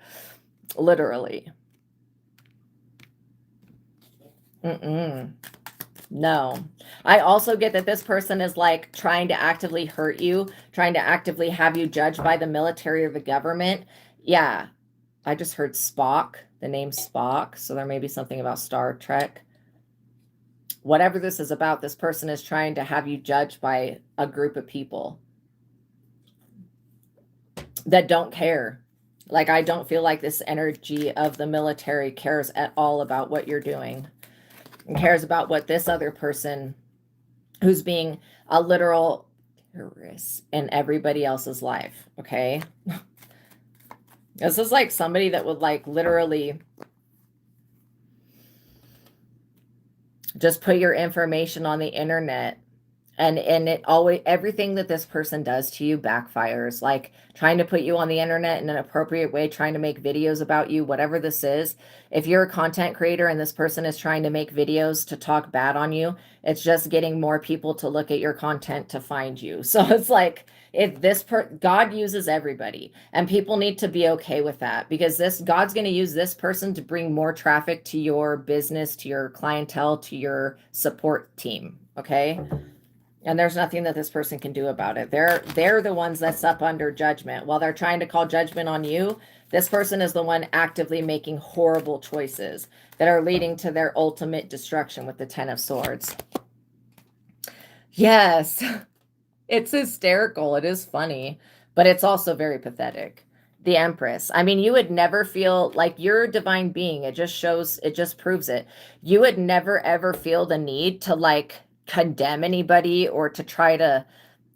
Literally. No. I also get that this person is like trying to actively hurt you, trying to actively have you judged by the military or the government. Yeah. I just heard Spock, the name Spock. So there may be something about Star Trek. Whatever this is about, this person is trying to have you judged by a group of people that don't care. Like, I don't feel like this energy of the military cares at all about what you're doing and cares about what this other person who's being a literal terrorist in everybody else's life. Okay. This is like somebody that would like literally just put your information on the internet, and it always, everything that this person does to you backfires, like trying to put you on the internet in an appropriate way, trying to make videos about you, whatever this is. If you're a content creator and this person is trying to make videos to talk bad on you, it's just getting more people to look at your content to find you. So it's like, if God uses everybody, and people need to be okay with that, because God's going to use this person to bring more traffic to your business, to your clientele, to your support team. Okay. And there's nothing that this person can do about it. They're the ones that's up under judgment. While they're trying to call judgment on you, this person is the one actively making horrible choices that are leading to their ultimate destruction with the 10 of Swords. Yes, it's hysterical. It is funny, but it's also very pathetic. The Empress. I mean, you would never feel like you're a divine being. It just proves it. You would never ever feel the need to like condemn anybody or to try to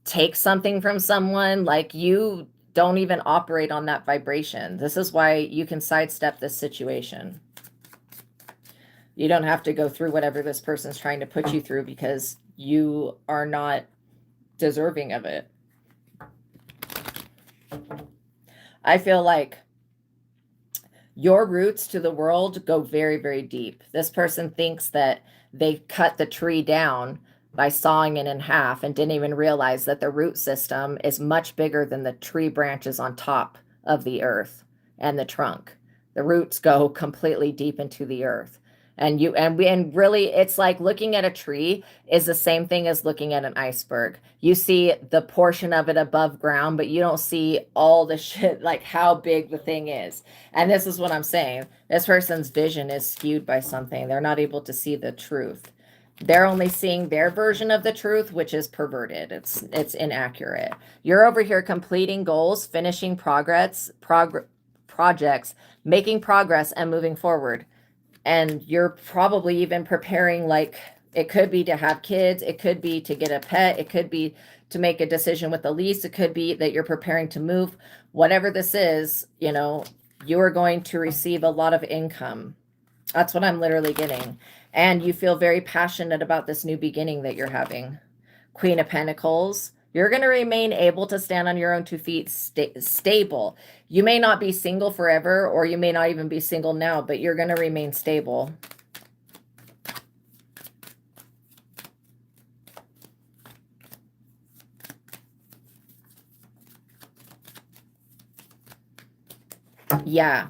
take something from someone. Like, you don't even operate on that vibration. This is why you can sidestep this situation. You don't have to go through whatever this person's trying to put you through, because you are not deserving of it. I feel like your roots to the world go very, very deep. This person thinks that they cut the tree down by sawing it in half and didn't even realize that the root system is much bigger than the tree branches on top of the earth and the trunk. The roots go completely deep into the earth. And really, it's like looking at a tree is the same thing as looking at an iceberg. You see the portion of it above ground, but you don't see all the shit, like how big the thing is. And this is what I'm saying. This person's vision is skewed by something. They're not able to see the truth. They're only seeing their version of the truth, which is perverted. It's inaccurate. You're over here completing goals, finishing projects, making progress, and moving forward. And you're probably even preparing, like, it could be to have kids, it could be to get a pet, it could be to make a decision with the lease, it could be that you're preparing to move. Whatever this is, you know, you are going to receive a lot of income. That's what I'm literally getting. And you feel very passionate about this new beginning that you're having. Queen of Pentacles. You're going to remain able to stand on your own 2 feet, stable. You may not be single forever, or you may not even be single now, but you're going to remain stable. Yeah.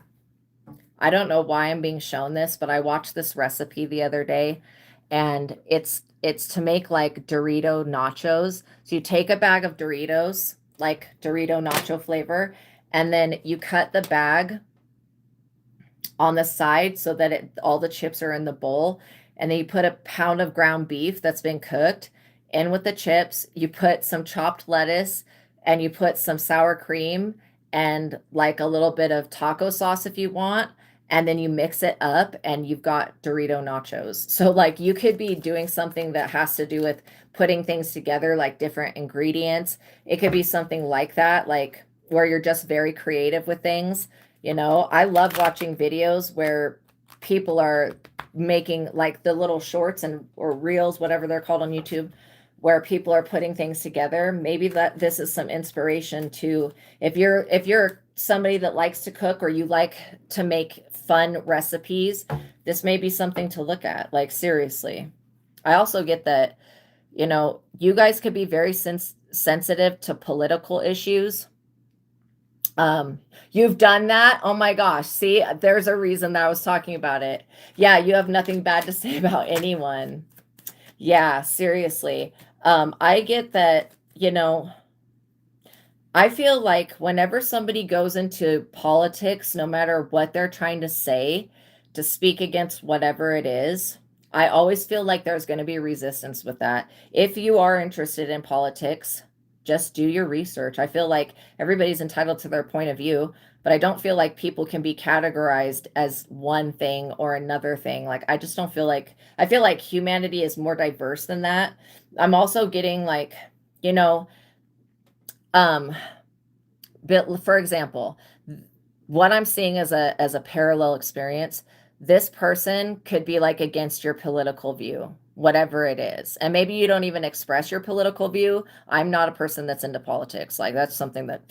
I don't know why I'm being shown this, but I watched this recipe the other day, and it's to make like Dorito nachos. So you take a bag of Doritos, like Dorito nacho flavor, and then you cut the bag on the side so that all the chips are in the bowl. And then you put a pound of ground beef that's been cooked in with the chips. You put some chopped lettuce, and you put some sour cream and like a little bit of taco sauce if you want. And then you mix it up and you've got Dorito nachos. So like you could be doing something that has to do with putting things together, like different ingredients. It could be something like that, like where you're just very creative with things. You know, I love watching videos where people are making like the little shorts or reels, whatever they're called on YouTube, where people are putting things together. Maybe that this is some inspiration to, if you're somebody that likes to cook, or you like to make fun recipes, this may be something to look at. Like, seriously. I also get that, you know, you guys could be very sensitive to political issues. Um, you've done that? Oh my gosh. See, there's a reason that I was talking about it. Yeah, you have nothing bad to say about anyone. Yeah, seriously. I get that, I feel like whenever somebody goes into politics, no matter what they're trying to say, to speak against whatever it is, I always feel like there's going to be resistance with that. If you are interested in politics, just do your research. I feel like everybody's entitled to their point of view, but I don't feel like people can be categorized as one thing or another thing. Like, I just don't feel like, I feel like humanity is more diverse than that. I'm also getting like, you know, um, but for example, what I'm seeing as a parallel experience, this person could be like against your political view, whatever it is. And maybe you don't even express your political view. I'm not a person that's into politics. Like that's something that,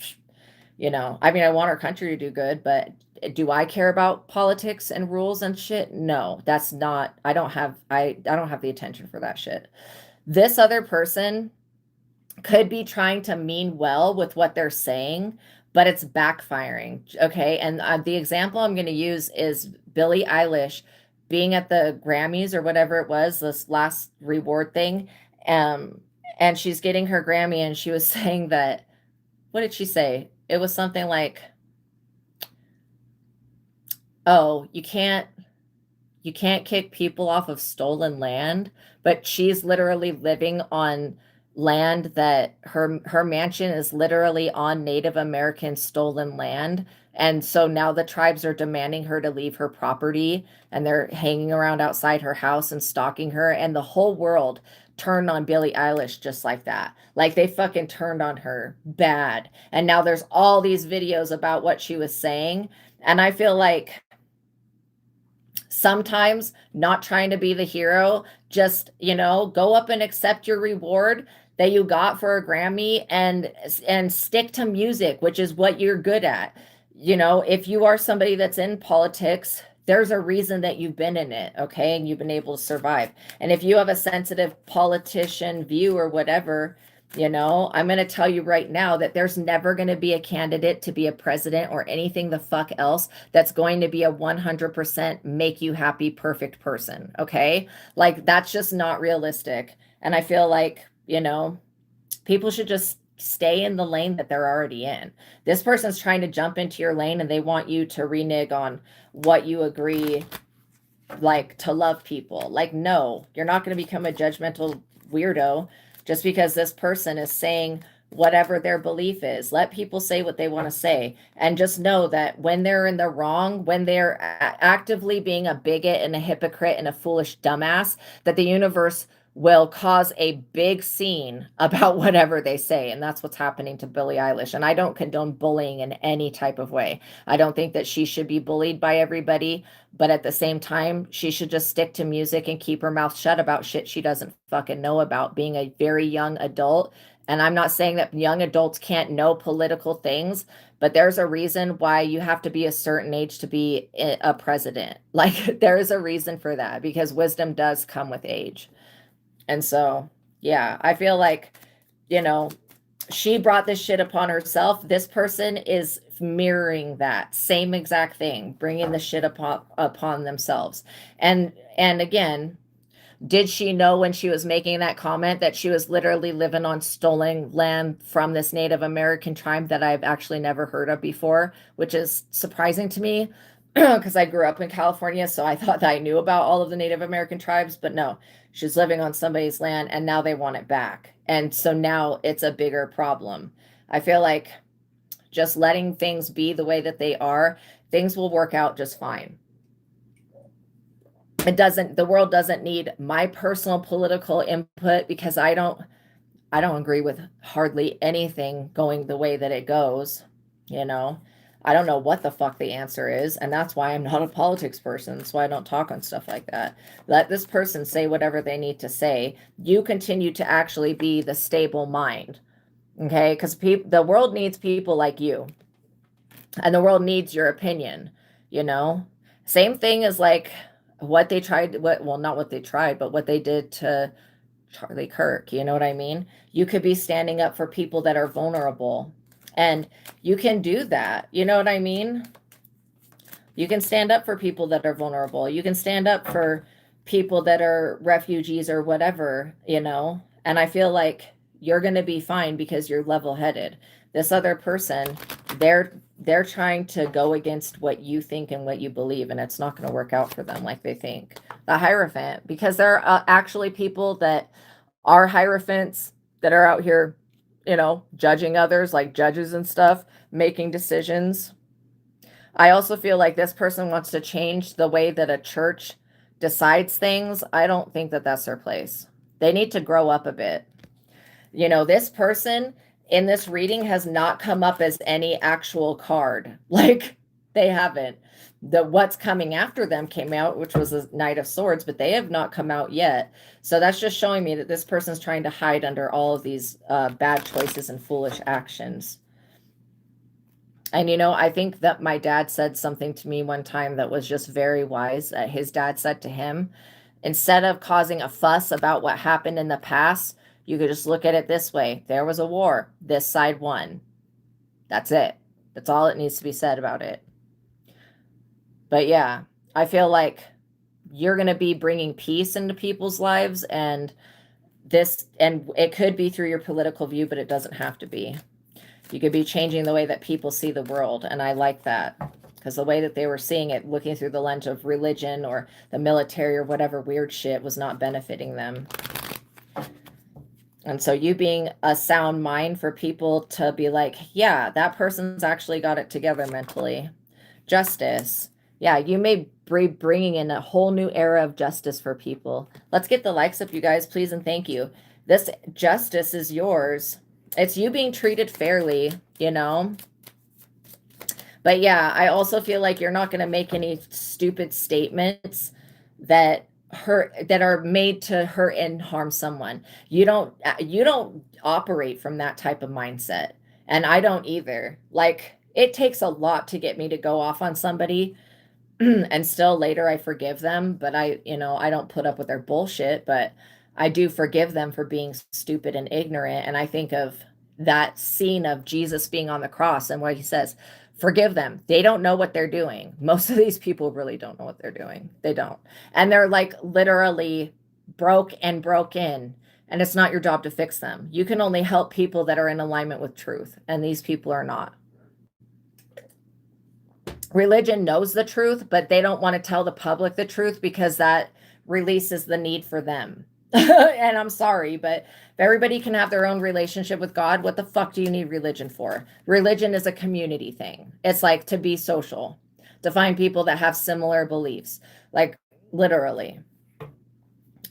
I mean, I want our country to do good, but do I care about politics and rules and shit? No, that's not, I don't have the attention for that shit. This other person could be trying to mean well with what they're saying, but it's backfiring. Okay. And the example I'm going to use is Billie Eilish being at the Grammys or whatever it was, this last reward thing. Um, and she's getting her Grammy, and she was saying that, what did she say? It was something like, oh, you can't kick people off of stolen land, but she's literally living on land that her mansion is literally on Native American stolen land. And so now the tribes are demanding her to leave her property, and they're hanging around outside her house and stalking her, and the whole world turned on Billie Eilish just like that. Like they fucking turned on her bad. And now there's all these videos about what she was saying, and I feel like sometimes not trying to be the hero, just, go up and accept your reward that you got for a Grammy, and stick to music, which is what you're good at. If you are somebody that's in politics, there's a reason that you've been in it, okay? And you've been able to survive. And if you have a sensitive politician view or whatever, I'm going to tell you right now that there's never going to be a candidate to be a president or anything the fuck else that's going to be a 100% make you happy, perfect person. Okay. Like that's just not realistic. And I feel like, people should just stay in the lane that they're already in. This person's trying to jump into your lane, and they want you to renege on what you agree, like to love people. Like, no, you're not going to become a judgmental weirdo just because this person is saying whatever their belief is. Let people say what they want to say, and just know that when they're in the wrong, when they're actively being a bigot and a hypocrite and a foolish dumbass, that the universe will cause a big scene about whatever they say. And that's what's happening to Billie Eilish. And I don't condone bullying in any type of way. I don't think that she should be bullied by everybody, but at the same time, she should just stick to music and keep her mouth shut about shit she doesn't fucking know about, being a very young adult. And I'm not saying that young adults can't know political things, but there's a reason why you have to be a certain age to be a president. Like, there is a reason for that, because wisdom does come with age. And so, yeah, I feel like, you know, she brought this shit upon herself. This person is mirroring that same exact thing, bringing the shit upon themselves. And again, did she know when she was making that comment that she was literally living on stolen land from this Native American tribe that I've actually never heard of before, which is surprising to me because I grew up in California, so I thought that I knew about all of the Native American tribes, but no, she's living on somebody's land and now they want it back. And so now it's a bigger problem. I feel like just letting things be the way that they are, things will work out just fine. The world doesn't need my personal political input, because I don't agree with hardly anything going the way that it goes, you know. I don't know what the fuck the answer is, and that's why I'm not a politics person. That's why I don't talk on stuff like that. Let this person say whatever they need to say. You continue to actually be the stable mind, okay? Because the world needs people like you, and the world needs your opinion, you know. Same thing as like what they tried, well, not what they tried, but what they did to Charlie Kirk, you know what I mean? You could be standing up for people that are vulnerable, And you can do that. You know what I mean? You can stand up for people that are vulnerable. You can stand up for people that are refugees or whatever, you know? And I feel like you're going to be fine because you're level-headed. This other person, they're trying to go against what you think and what you believe, and it's not going to work out for them like they think. The Hierophant, because there are actually people that are Hierophants that are out here, you know, judging others, like judges and stuff, making decisions. I also feel like this person wants to change the way that a church decides things. I don't think that that's their place. They need to grow up a bit. You know, this person in this reading has not come up as any actual card. Like, they haven't. The what's coming after them came out, which was a Knight of Swords, but they have not come out yet. So that's just showing me that this person's trying to hide under all of these bad choices and foolish actions. And, you know, I think that my dad said something to me one time that was just very wise. His dad said to him, instead of causing a fuss about what happened in the past, you could just look at it this way. There was a war. This side won. That's it. That's all it needs to be said about it. But yeah, I feel like you're going to be bringing peace into people's lives, and it could be through your political view, but it doesn't have to be. You could be changing the way that people see the world, and I like that, because the way that they were seeing it, looking through the lens of religion or the military or whatever weird shit, was not benefiting them. And so you being a sound mind for people to be like, yeah, that person's actually got it together mentally. Justice. Yeah, you may be bringing in a whole new era of justice for people. Let's get the likes up, you guys, please, and thank you. This justice is yours. It's you being treated fairly, you know? But yeah, I also feel like you're not going to make any stupid statements that are made to hurt and harm someone. You don't operate from that type of mindset. And I don't either. Like, it takes a lot to get me to go off on somebody and still later I forgive them, but I don't put up with their bullshit, but I do forgive them for being stupid and ignorant. And I think of that scene of Jesus being on the cross and what he says, forgive them. They don't know what they're doing. Most of these people really don't know what they're doing. They don't. And they're like literally broke and broken. And it's not your job to fix them. You can only help people that are in alignment with truth. And these people are not. Religion knows the truth, but they don't want to tell the public the truth because that releases the need for them. And I'm sorry, but if everybody can have their own relationship with God, what the fuck do you need religion for? Religion is a community thing. It's like to be social, to find people that have similar beliefs, like literally.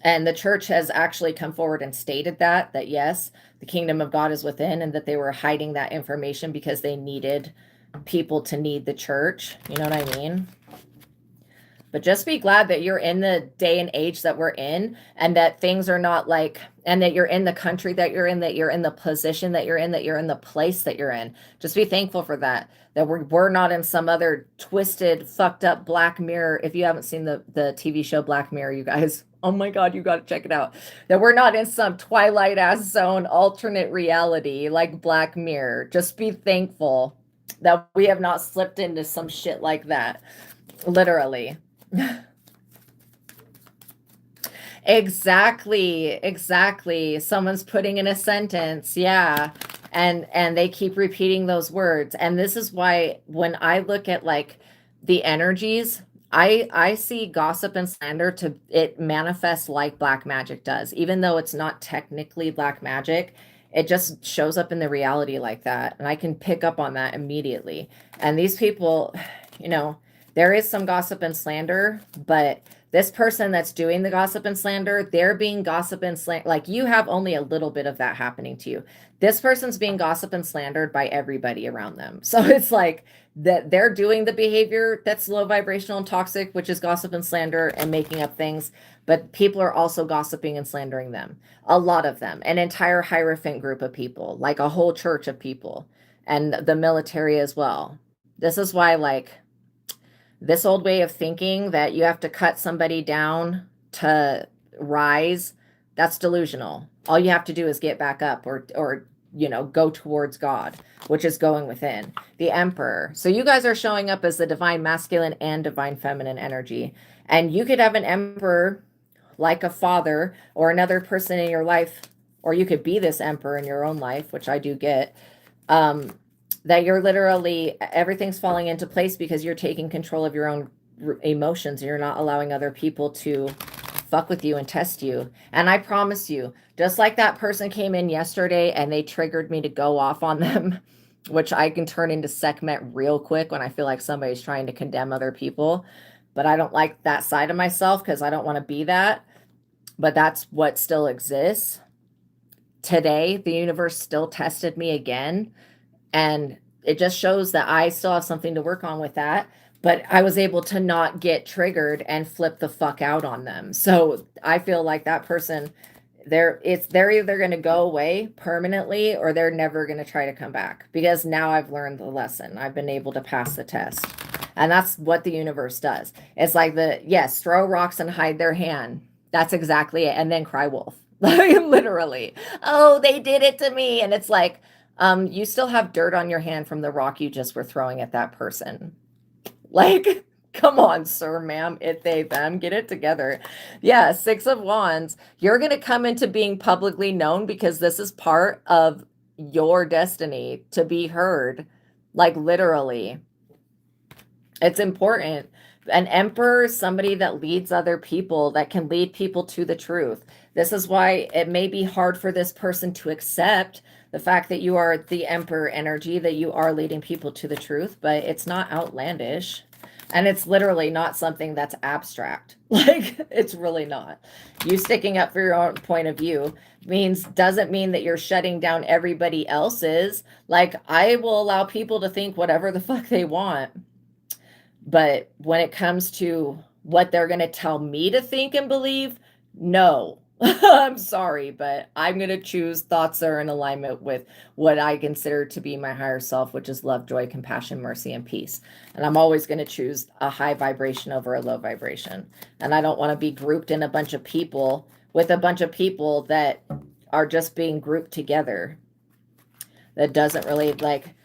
And the church has actually come forward and stated that yes, the kingdom of God is within, and that they were hiding that information because they needed people to need the church. You know what I mean? But just be glad that you're in the day and age that we're in, and that things are not like, and that you're in the country that you're in the position that you're in the place that you're in. Just be thankful for that we're not in some other twisted, fucked up Black Mirror. If you haven't seen the TV show Black Mirror, you guys, oh my God, you got to check it out. That we're not in some Twilight ass zone alternate reality like Black Mirror. Just be thankful that we have not slipped into some shit like that. Literally. Exactly. Someone's putting in a sentence. Yeah. And they keep repeating those words. And this is why when I look at like the energies, I see gossip and slander it manifests like black magic does, even though it's not technically black magic. It just shows up in the reality like that. And I can pick up on that immediately. And these people, you know, there is some gossip and slander, but this person that's doing the gossip and slander, they're being gossip and slander. Like, you have only a little bit of that happening to you. This person's being gossip and slandered by everybody around them. So it's like that they're doing the behavior that's low vibrational and toxic, which is gossip and slander and making up things. But people are also gossiping and slandering them. A lot of them, an entire Hierophant group of people, like a whole church of people, and the military as well. This is why, like, this old way of thinking that you have to cut somebody down to rise, that's delusional. All you have to do is get back up or go towards God, which is going within. The Emperor. So you guys are showing up as the divine masculine and divine feminine energy. And you could have an emperor like a father or another person in your life, or you could be this emperor in your own life, which I do get, that you're literally, everything's falling into place because you're taking control of your own emotions. You're not allowing other people to fuck with you and test you. And I promise you, just like that person came in yesterday and they triggered me to go off on them, which I can turn into segment real quick when I feel like somebody's trying to condemn other people. But I don't like that side of myself because I don't want to be that. But that's what still exists. Today, the universe still tested me again. And it just shows that I still have something to work on with that. But I was able to not get triggered and flip the fuck out on them. So I feel like that person, they're either going to go away permanently or they're never going to try to come back, because now I've learned the lesson. I've been able to pass the test. And that's what the universe does. It's like yes, throw rocks and hide their hand. That's exactly it. And then cry wolf. Like literally, oh, they did it to me. And it's like, you still have dirt on your hand from the rock you just were throwing at that person. Like, come on, sir, ma'am, it, they, them, get it together. Yeah, Six of Wands. You're going to come into being publicly known because this is part of your destiny to be heard. Like, literally. It's important. An emperor is somebody that leads other people, that can lead people to the truth. This is why it may be hard for this person to accept the fact that you are the emperor energy, that you are leading people to the truth, but it's not outlandish. And it's literally not something that's abstract. Like, it's really not. You sticking up for your own point of view doesn't mean that you're shutting down everybody else's. Like, I will allow people to think whatever the fuck they want. But when it comes to what they're going to tell me to think and believe, no. I'm sorry, but I'm going to choose thoughts that are in alignment with what I consider to be my higher self, which is love, joy, compassion, mercy, and peace. And I'm always going to choose a high vibration over a low vibration. And I don't want to be grouped in a bunch of people with a bunch of people that are just being grouped together. That doesn't really like,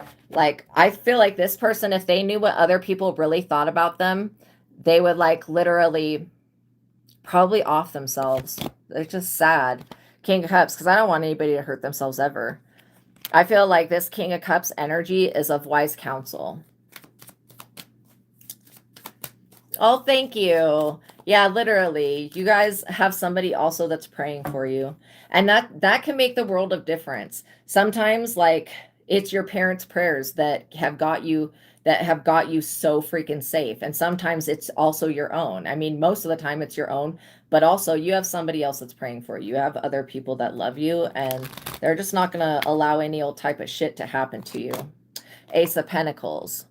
I feel like this person, if they knew what other people really thought about them, they would like literally probably off themselves. They're just sad. King of Cups, because I don't want anybody to hurt themselves ever. I feel like this King of Cups energy is of wise counsel. Oh, thank you. Yeah, literally. You guys have somebody also that's praying for you. And that can make the world of difference. Sometimes, like, it's your parents' prayers that have got you so freaking safe. And sometimes it's also your own. I mean, most of the time it's your own, but also you have somebody else that's praying for you. You have other people that love you, and they're just not going to allow any old type of shit to happen to you. Ace of Pentacles.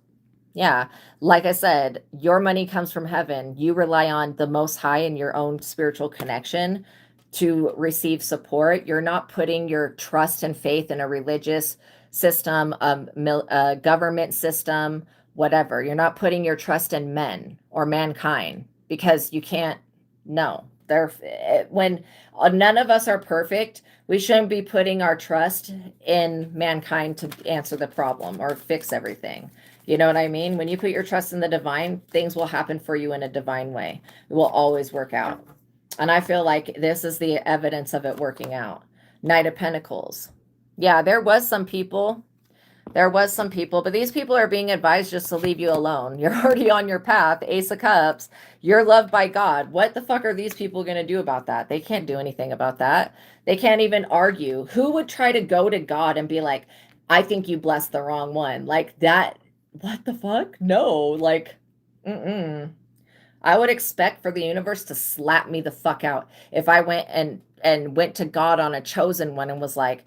Yeah, like I said, your money comes from heaven. You rely on the Most High and your own spiritual connection to receive support. You're not putting your trust and faith in a religious system, a government system, whatever. You're not putting your trust in men or mankind, because you can't. No, when none of us are perfect, we shouldn't be putting our trust in mankind to answer the problem or fix everything. You know what I mean? When you put your trust in the divine, things will happen for you in a divine way. It will always work out. And I feel like this is the evidence of it working out. Knight of Pentacles. Yeah, there was some people, but these people are being advised just to leave you alone. You're already on your path. Ace of Cups. You're loved by God. What the fuck are these people going to do about that? They can't do anything about that. They can't even argue. Who would try to go to God and be like, I think you blessed the wrong one? Like that. What the fuck? No, like, I would expect for the universe to slap me the fuck out if I went and went to God on a chosen one and was like,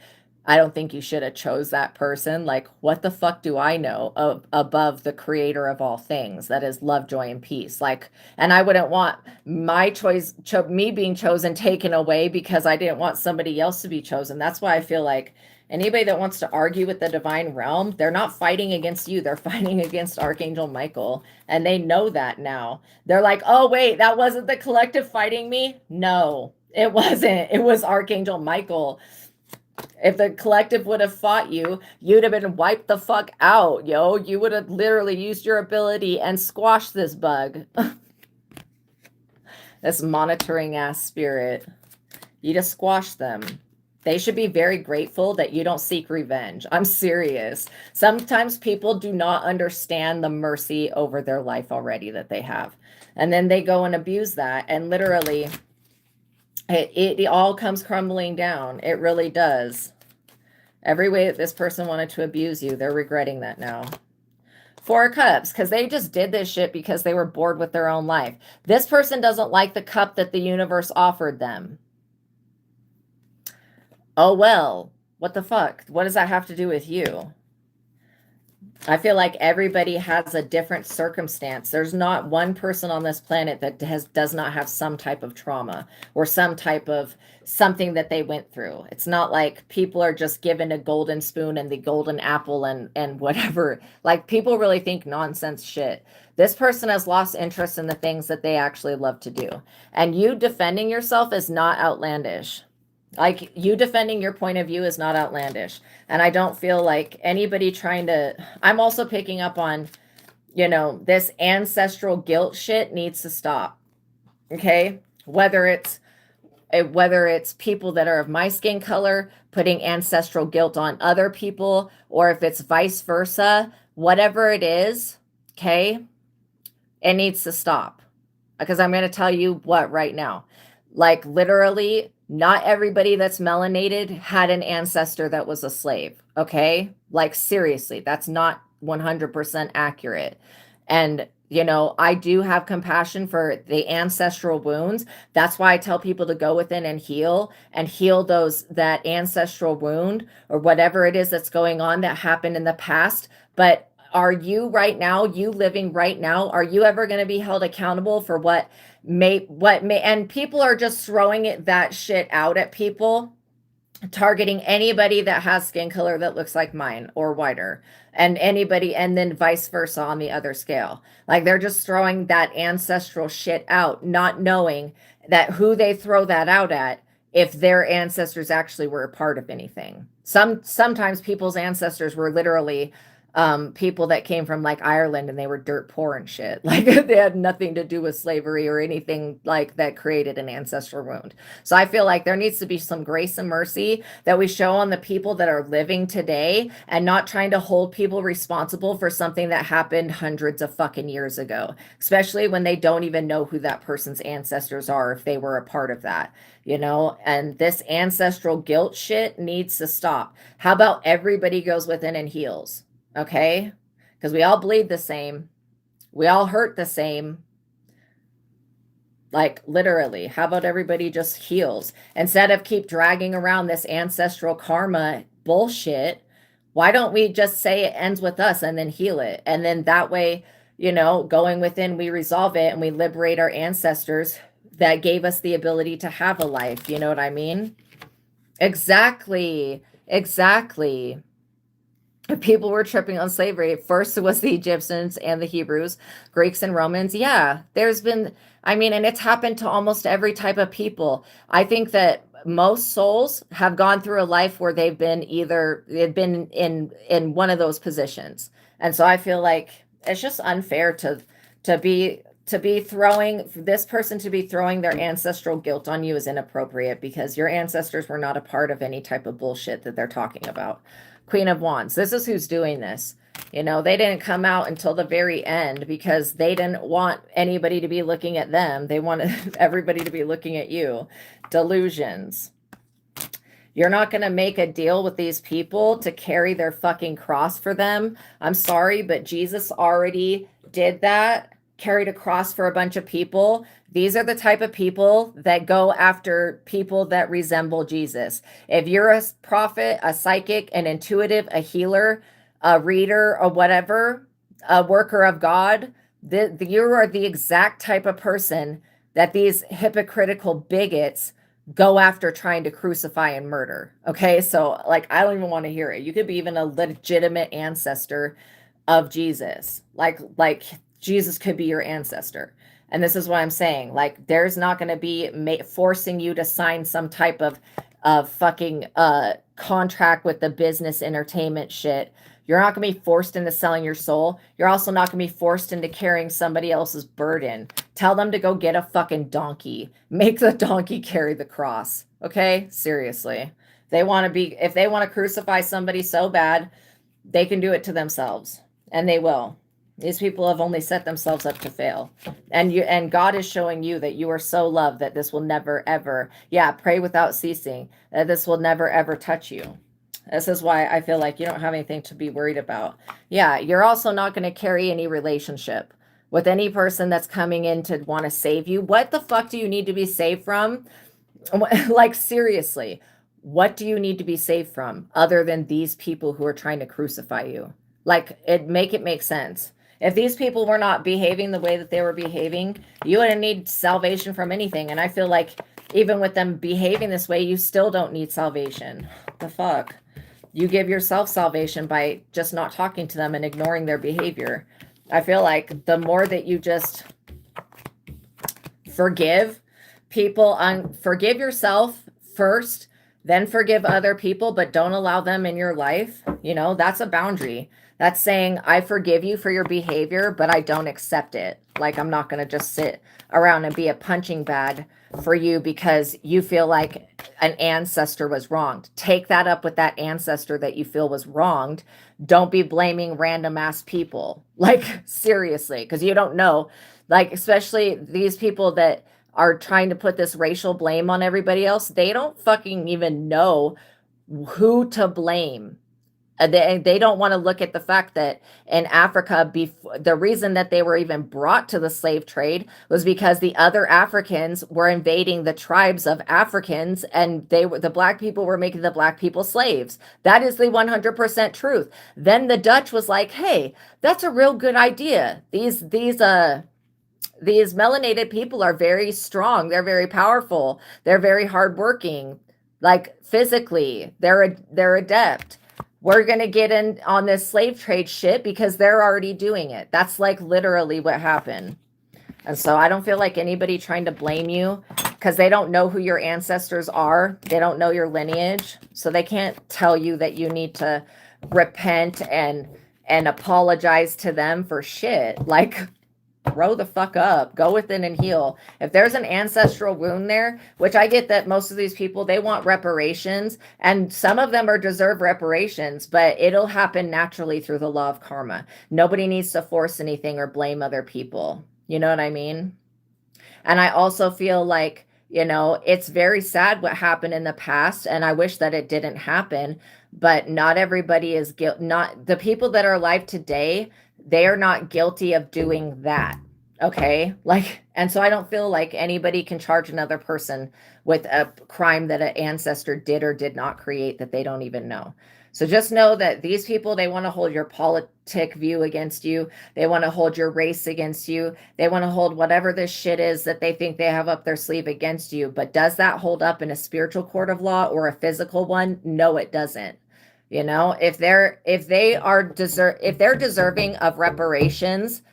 I don't think you should have chose that person. Like, what the fuck do I know above the creator of all things that is love, joy, and peace? Like, and I wouldn't want my choice, me being chosen, taken away because I didn't want somebody else to be chosen. That's why I feel like anybody that wants to argue with the divine realm, they're not fighting against you. They're fighting against Archangel Michael. And they know that now. They're like, oh, wait, that wasn't the collective fighting me? No, it wasn't. It was Archangel Michael If the collective would have fought you, you'd have been wiped the fuck out, yo. You would have literally used your ability and squashed this bug. This monitoring ass spirit. You just squash them. They should be very grateful that you don't seek revenge. I'm serious. Sometimes people do not understand the mercy over their life already that they have. And then they go and abuse that. And literally, it all comes crumbling down. It really does. Every way that this person wanted to abuse you, they're regretting that now. Four of Cups, because they just did this shit because they were bored with their own life. This person doesn't like the cup that the universe offered them. Oh, well, what the fuck? What does that have to do with you? I feel like everybody has a different circumstance. There's not one person on this planet that does not have some type of trauma or some type of something that they went through. It's not like people are just given a golden spoon and the golden apple and whatever. Like, people really think nonsense shit. This person has lost interest in the things that they actually love to do. And you defending yourself is not outlandish. Like, you defending your point of view is not outlandish. And I don't feel like anybody trying to, I'm also picking up on, you know, this ancestral guilt shit needs to stop. Okay? Whether it's people that are of my skin color putting ancestral guilt on other people, or if it's vice versa, whatever it is, okay, it needs to stop. Because I'm going to tell you what right now. Like, literally, not everybody that's melanated had an ancestor that was a slave, okay? Like, seriously, that's not 100% accurate. And, you know, I do have compassion for the ancestral wounds. That's why I tell people to go within and heal that ancestral wound or whatever it is that's going on that happened in the past. But are you right now, you living right now, are you ever going to be held accountable for what may, and people are just throwing that shit out at people, targeting anybody that has skin color that looks like mine or whiter, and anybody, and then vice versa on the other scale. Like, they're just throwing that ancestral shit out, not knowing that who they throw that out at, if their ancestors actually were a part of anything. Sometimes people's ancestors were literally people that came from like Ireland and they were dirt poor and shit. Like, they had nothing to do with slavery or anything like that created an ancestral wound. So I feel like there needs to be some grace and mercy that we show on the people that are living today, and not trying to hold people responsible for something that happened hundreds of fucking years ago, especially when they don't even know who that person's ancestors are, if they were a part of that, you know. And this ancestral guilt shit needs to stop. How about everybody goes within and heals? Okay? Because we all bleed the same. We all hurt the same. Like, literally. How about everybody just heals? Instead of keep dragging around this ancestral karma bullshit, why don't we just say it ends with us and then heal it? And then that way, you know, going within, we resolve it and we liberate our ancestors that gave us the ability to have a life. You know what I mean? Exactly. Exactly. People were tripping on slavery. First, it was the Egyptians and the Hebrews, Greeks and Romans. Yeah, there's been, I mean, and it's happened to almost every type of people. I think that most souls have gone through a life where they've been in one of those positions. And so I feel like it's just unfair to be throwing this person, to be throwing their ancestral guilt on you is inappropriate, because your ancestors were not a part of any type of bullshit that they're talking about. Queen of Wands, this is who's doing this. You know, they didn't come out until the very end because they didn't want anybody to be looking at them. They wanted everybody to be looking at you. Delusions. You're not going to make a deal with these people to carry their fucking cross for them. I'm sorry, but Jesus already did that, carried a cross for a bunch of people. These are the type of people that go after people that resemble Jesus. If you're a prophet, a psychic, an intuitive, a healer, a reader, or whatever, a worker of God, you are the exact type of person that these hypocritical bigots go after, trying to crucify and murder. Okay, so like, I don't even want to hear it. You could be even a legitimate ancestor of Jesus. Like Jesus could be your ancestor. And this is what I'm saying. Like, there's not going to be forcing you to sign some type of fucking contract with the business entertainment shit. You're not going to be forced into selling your soul. You're also not going to be forced into carrying somebody else's burden. Tell them to go get a fucking donkey. Make the donkey carry the cross. Okay? Seriously. If they want to crucify somebody so bad, they can do it to themselves. And they will. These people have only set themselves up to fail. And God is showing you that you are so loved that this will never, ever, pray without ceasing, that this will never, ever touch you. This is why I feel like you don't have anything to be worried about. Yeah, you're also not going to carry any relationship with any person that's coming in to want to save you. What the fuck do you need to be saved from? Like, seriously, what do you need to be saved from other than these people who are trying to crucify you? Like, make it make sense. If these people were not behaving the way that they were behaving, you wouldn't need salvation from anything. And I feel like even with them behaving this way, you still don't need salvation. The fuck? You give yourself salvation by just not talking to them and ignoring their behavior. I feel like the more that you just forgive people, forgive yourself first, then forgive other people, but don't allow them in your life. You know, that's a boundary. That's saying, I forgive you for your behavior, but I don't accept it. Like, I'm not going to just sit around and be a punching bag for you because you feel like an ancestor was wronged. Take that up with that ancestor that you feel was wronged. Don't be blaming random ass people. Like, seriously, because you don't know. Like, especially these people that are trying to put this racial blame on everybody else. They don't fucking even know who to blame. They don't want to look at the fact that in Africa, the reason that they were even brought to the slave trade was because the other Africans were invading the tribes of Africans, and the black people were making the black people slaves. That is the 100% truth. Then the Dutch was like, hey, that's a real good idea. These melanated people are very strong. They're very powerful. They're very hardworking. Like, physically, they're adept. We're going to get in on this slave trade shit because they're already doing it. That's like literally what happened. And so I don't feel like anybody trying to blame you because they don't know who your ancestors are. They don't know your lineage. So they can't tell you that you need to repent and apologize to them for shit. Like, grow the fuck up, go within and heal. If there's an ancestral wound there, which I get that most of these people, they want reparations, and some of them deserve reparations, but it'll happen naturally through the law of karma. Nobody needs to force anything or blame other people. You know what I mean? And I also feel like, you know, it's very sad what happened in the past, and I wish that it didn't happen, but not everybody is not the people that are alive today. They are not guilty of doing that. Okay. Like, and so I don't feel like anybody can charge another person with a crime that an ancestor did or did not create that they don't even know. So just know that these people, they want to hold your politic view against you. They want to hold your race against you. They want to hold whatever this shit is that they think they have up their sleeve against you. But does that hold up in a spiritual court of law or a physical one? No, it doesn't. You know, if they're deserving of reparations,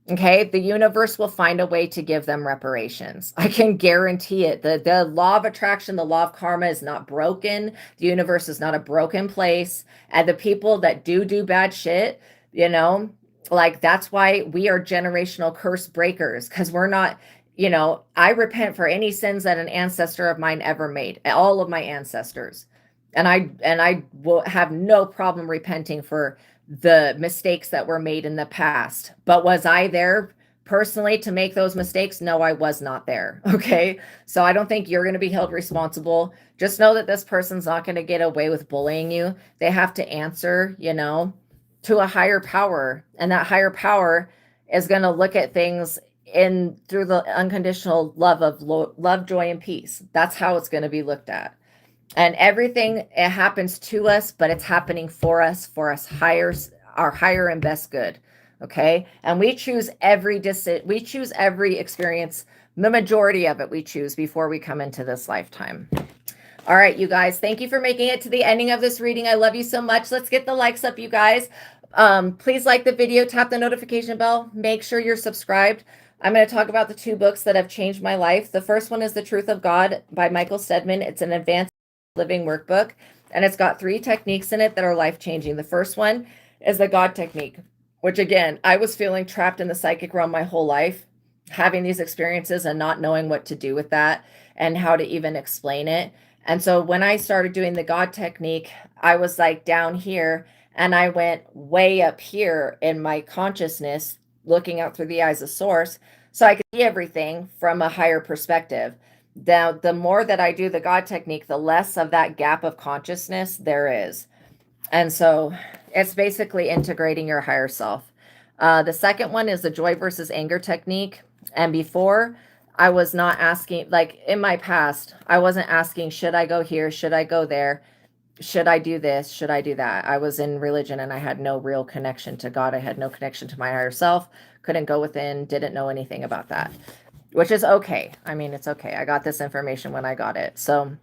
okay, the universe will find a way to give them reparations. I can guarantee it. The law of attraction, the law of karma is not broken. The universe is not a broken place. And the people that do bad shit, you know, like, that's why we are generational curse breakers, because we're not, you know, I repent for any sins that an ancestor of mine ever made, all of my ancestors. And I will have no problem repenting for the mistakes that were made in the past. But was I there personally to make those mistakes? No, I was not there. Okay. So I don't think you're going to be held responsible. Just know that this person's not going to get away with bullying you. They have to answer, you know, to a higher power. And that higher power is going to look at things through the unconditional love of love, joy, and peace. That's how it's going to be looked at. And everything, it happens to us, but it's happening for us higher, our higher and best good. Okay. And we choose every experience, the majority of it we choose before we come into this lifetime. All right, you guys, thank you for making it to the ending of this reading. I love you so much. Let's get the likes up, you guys. Please like the video, tap the notification bell, make sure you're subscribed. I'm going to talk about the 2 books that have changed my life. The first one is The Truth of God by Michael Steadman. It's an advanced living workbook, and it's got 3 techniques in it that are life-changing. The first one is the God technique, which again, I was feeling trapped in the psychic realm my whole life, having these experiences and not knowing what to do with that and how to even explain it. And so when I started doing the God technique, I was like down here and I went way up here in my consciousness, looking out through the eyes of source, so I could see everything from a higher perspective. Now, the more that I do the God technique, the less of that gap of consciousness there is. And so it's basically integrating your higher self. The second one is the joy versus anger technique. And before, I was not asking, like in my past, I wasn't asking, should I go here? Should I go there? Should I do this? Should I do that? I was in religion and I had no real connection to God. I had no connection to my higher self, couldn't go within, didn't know anything about that, which is okay. I mean, it's okay. I got this information when I got it. So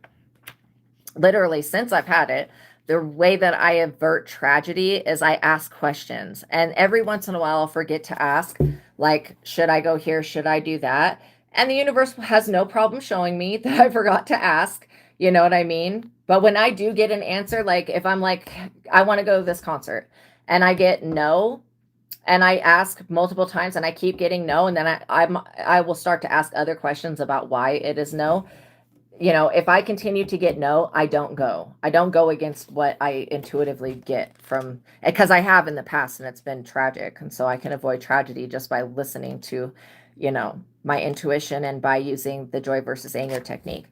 literally, since I've had it, the way that I avert tragedy is I ask questions. And every once in a while, I'll forget to ask, like, should I go here? Should I do that? And the universe has no problem showing me that I forgot to ask. You know what I mean? But when I do get an answer, like if I'm like, I want to go to this concert and I get no, and I ask multiple times and I keep getting no, and then I will start to ask other questions about why it is no. You know, if I continue to get no, I don't go. I don't go against what I intuitively get from, because I have in the past and it's been tragic. And so I can avoid tragedy just by listening to, you know, my intuition and by using the joy versus anger technique.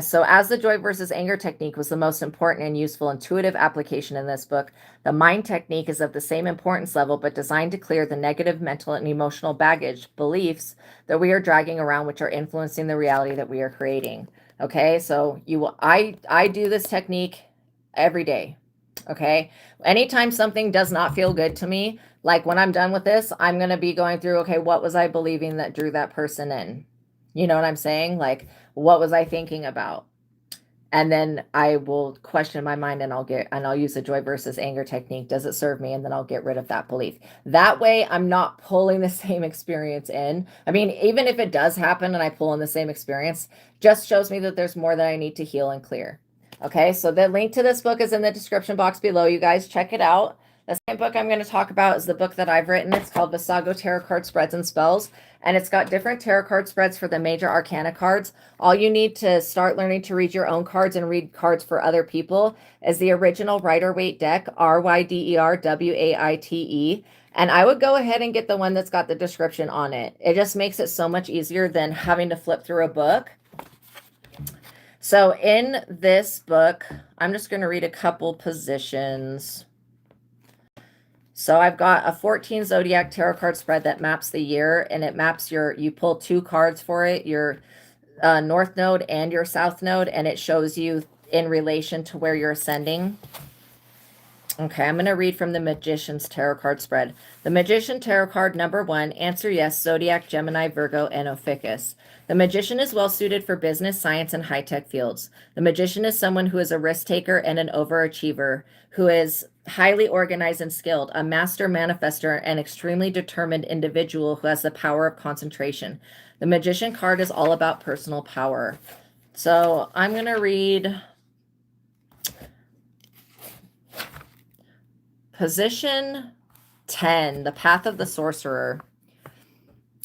So as the joy versus anger technique was the most important and useful intuitive application in this book, the mind technique is of the same importance level, but designed to clear the negative mental and emotional baggage, beliefs that we are dragging around, which are influencing the reality that we are creating. Okay, so I do this technique every day. Okay, anytime something does not feel good to me, like when I'm done with this, I'm going to be going through, okay, what was I believing that drew that person in? You know what I'm saying? Like, what was I thinking about? And then I will question my mind and I'll use the joy versus anger technique. Does it serve me? And then I'll get rid of that belief. That way I'm not pulling the same experience in. I mean, even if it does happen and I pull in the same experience, just shows me that there's more that I need to heal and clear. Okay, so the link to this book is in the description box below. You guys check it out. The second book I'm going to talk about is the book that I've written. It's called Visago Tarot Card Spreads and Spells, and it's got different tarot card spreads for the major arcana cards. All you need to start learning to read your own cards and read cards for other people is the original Rider-Waite deck, RYDERWAITE, and I would go ahead and get the one that's got the description on it. It just makes it so much easier than having to flip through a book. So in this book, I'm just going to read a couple positions. So I've got a 14 zodiac tarot card spread that maps the year, and it maps you pull 2 cards for it, your north node and your south node, and it shows you in relation to where you're ascending. Okay, I'm going to read from the Magician's Tarot Card Spread. The Magician Tarot Card number 1, answer yes, Zodiac, Gemini, Virgo, and Ophiuchus. The Magician is well suited for business, science, and high-tech fields. The Magician is someone who is a risk taker and an overachiever, who is highly organized and skilled, a master manifester, and extremely determined individual who has the power of concentration. The Magician card is all about personal power. So I'm going to read position 10, the Path of the Sorcerer.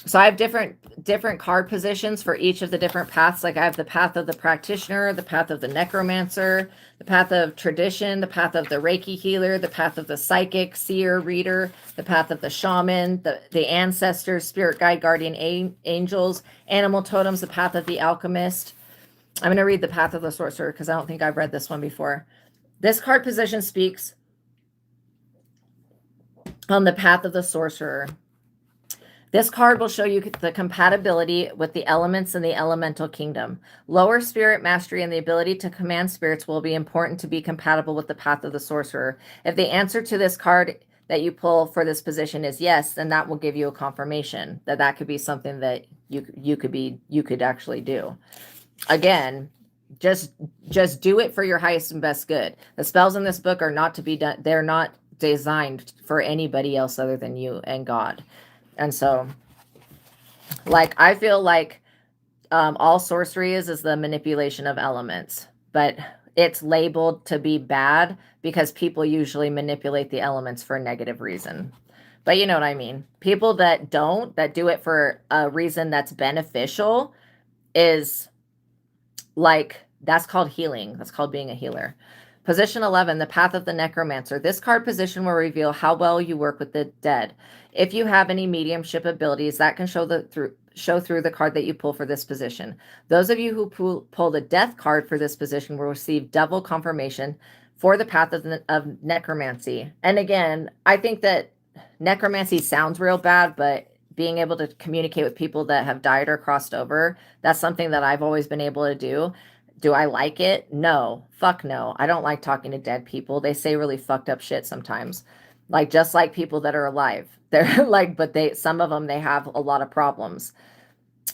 So I have different card positions for each of the different paths. Like I have the Path of the Practitioner, the Path of the Necromancer, the Path of Tradition, the Path of the Reiki Healer, the Path of the Psychic, Seer, Reader, the Path of the Shaman, the Ancestors, Spirit Guide, Guardian Angels, Animal Totems, the Path of the Alchemist. I'm going to read the Path of the Sorcerer because I don't think I've read this one before. This card position speaks on the Path of the Sorcerer. This card will show you the compatibility with the elements in the elemental kingdom. Lower spirit mastery and the ability to command spirits will be important to be compatible with the Path of the Sorcerer. If the answer to this card that you pull for this position is yes, then that will give you a confirmation that that could be something that you could actually do. Again, just do it for your highest and best good. The spells in this book are not to be done. They're not designed for anybody else other than you and God. And so, like, I feel like all sorcery is the manipulation of elements. But it's labeled to be bad because people usually manipulate the elements for a negative reason. But you know what I mean? People that don't, that do it for a reason that's beneficial, is like, that's called healing. That's called being a healer. Position 11, the path of the necromancer. This card position will reveal how well you work with the dead. If you have any mediumship abilities, that can show through the card that you pull for this position. Those of you who pull the death card for this position will receive double confirmation for the path of necromancy. And again, I think that necromancy sounds real bad, but being able to communicate with people that have died or crossed over, that's something that I've always been able to do. Do I like it? No. Fuck no. I don't like talking to dead people. They say really fucked up shit sometimes. Like, just like people that are alive. They're like, but some of them, they have a lot of problems.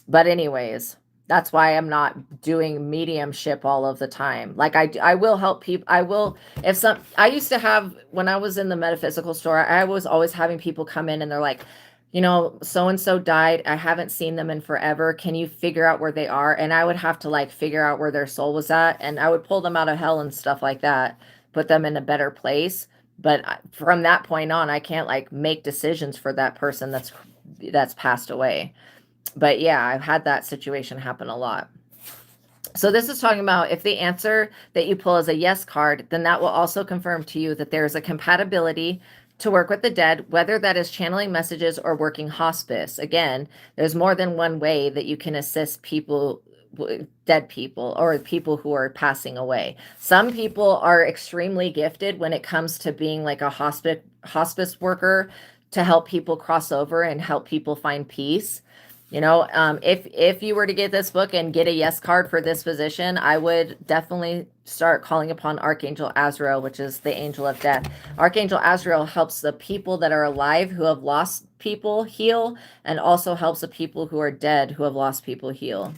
But anyways, that's why I'm not doing mediumship all of the time. Like, I will help people. I used to have, when I was in the metaphysical store, I was always having people come in and they're like, you know, so-and-so died. I haven't seen them in forever. Can you figure out where they are? And I would have to like figure out where their soul was at. And I would pull them out of hell and stuff like that, put them in a better place. But from that point on, I can't like make decisions for that person that's passed away. But yeah, I've had that situation happen a lot. So this is talking about if the answer that you pull is a yes card, then that will also confirm to you that there is a compatibility to work with the dead, whether that is channeling messages or working hospice. Again, there's more than one way that you can assist people, dead people, or people who are passing away. Some people are extremely gifted when it comes to being like a hospice worker to help people cross over and help people find peace. You know, if you were to get this book and get a yes card for this position, I would definitely start calling upon Archangel Azrael, which is the angel of death. Archangel Azrael helps the people that are alive who have lost people heal, and also helps the people who are dead who have lost people heal.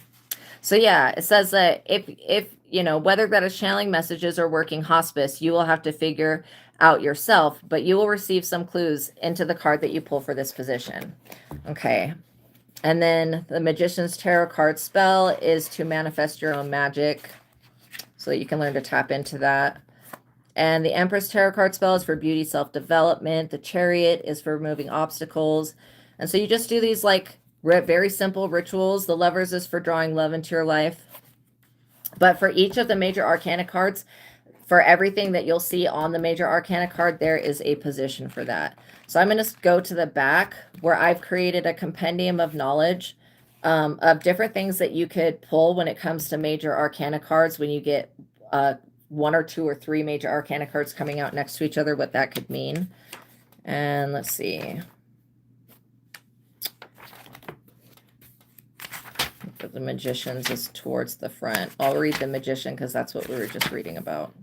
So yeah, it says that if you know, whether that is channeling messages or working hospice, you will have to figure out yourself, but you will receive some clues into the card that you pull for this position. Okay. And then the Magician's Tarot card spell is to manifest your own magic, so that you can learn to tap into that. And the Empress Tarot card spell is for beauty, self-development. The Chariot is for removing obstacles. And so you just do these like very simple rituals. The Lovers is for drawing love into your life. But for each of the major arcana cards, for everything that you'll see on the major arcana card, there is a position for that. So I'm going to go to the back where I've created a compendium of knowledge of different things that you could pull when it comes to major arcana cards. When you get one or two or three major arcana cards coming out next to each other, what that could mean. And let's see. The Magician's is towards the front. I'll read the Magician because that's what we were just reading about.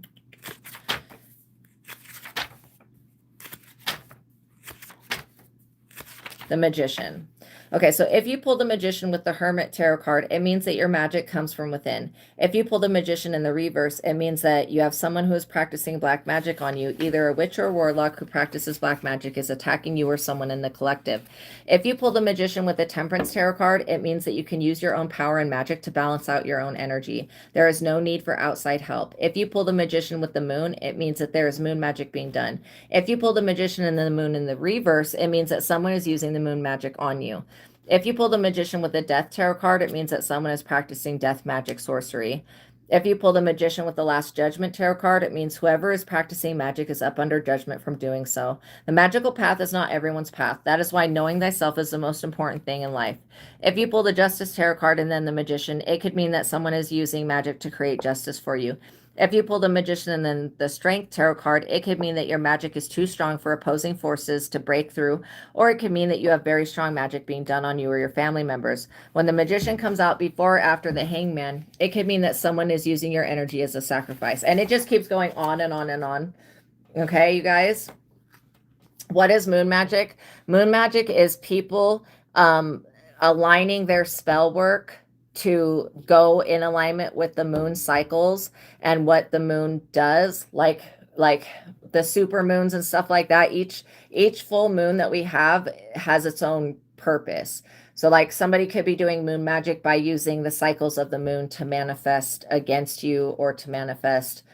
The Magician. Okay, so if you pull the Magician with the Hermit Tarot card, it means that your magic comes from within. If you pull the Magician in the reverse, it means that you have someone who is practicing black magic on you. Either a witch or a warlock who practices black magic is attacking you or someone in the collective. If you pull the Magician with the Temperance Tarot card, it means that you can use your own power and magic to balance out your own energy. There is no need for outside help. If you pull the Magician with the Moon, it means that there is moon magic being done. If you pull the Magician and the Moon in the reverse, it means that someone is using the moon magic on you. If you pull the Magician with the Death Tarot card, it means that someone is practicing death magic sorcery. If you pull the Magician with the Last Judgment Tarot card, it means whoever is practicing magic is up under judgment from doing so. The magical path is not everyone's path. That is why knowing thyself is the most important thing in life. If you pull the Justice Tarot card and then the Magician, it could mean that someone is using magic to create justice for you. If you pull the Magician and then the Strength Tarot card, it could mean that your magic is too strong for opposing forces to break through, or it could mean that you have very strong magic being done on you or your family members. When the Magician comes out before or after the Hangman, it could mean that someone is using your energy as a sacrifice. And it just keeps going on and on and on. Okay, you guys? What is moon magic? Moon magic is people aligning their spell work to go in alignment with the moon cycles and what the moon does, like the super moons and stuff like that. Each full moon that we have has its own purpose. So like somebody could be doing moon magic by using the cycles of the moon to manifest against you or to manifest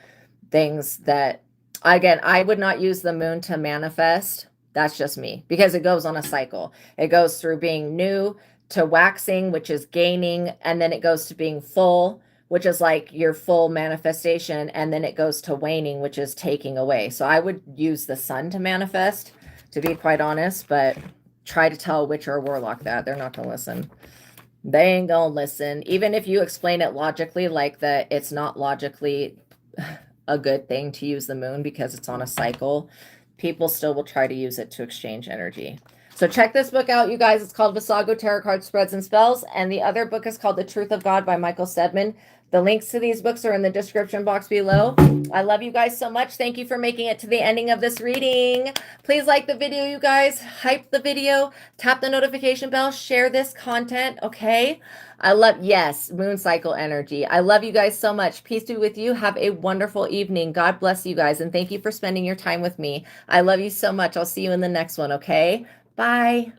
things that, again, I would not use the moon to manifest. That's just me, because it goes on a cycle. It goes through being new to waxing, which is gaining, and then it goes to being full, which is like your full manifestation, and then it goes to waning, which is taking away. So I would use the sun to manifest, to be quite honest, but try to tell a witch or a warlock that. They're not gonna listen. They ain't gonna listen. Even if you explain it logically, like that it's not logically a good thing to use the moon because it's on a cycle, people still will try to use it to exchange energy. So check this book out, you guys. It's called Visago Tarot Card Spreads and Spells. And the other book is called The Truth of God by Michael Steadman. The links to these books are in the description box below. I love you guys so much. Thank you for making it to the ending of this reading. Please like the video, you guys. Hype the video. Tap the notification bell. Share this content, okay? I love, yes, moon cycle energy. I love you guys so much. Peace be with you. Have a wonderful evening. God bless you guys. And thank you for spending your time with me. I love you so much. I'll see you in the next one, okay? Bye.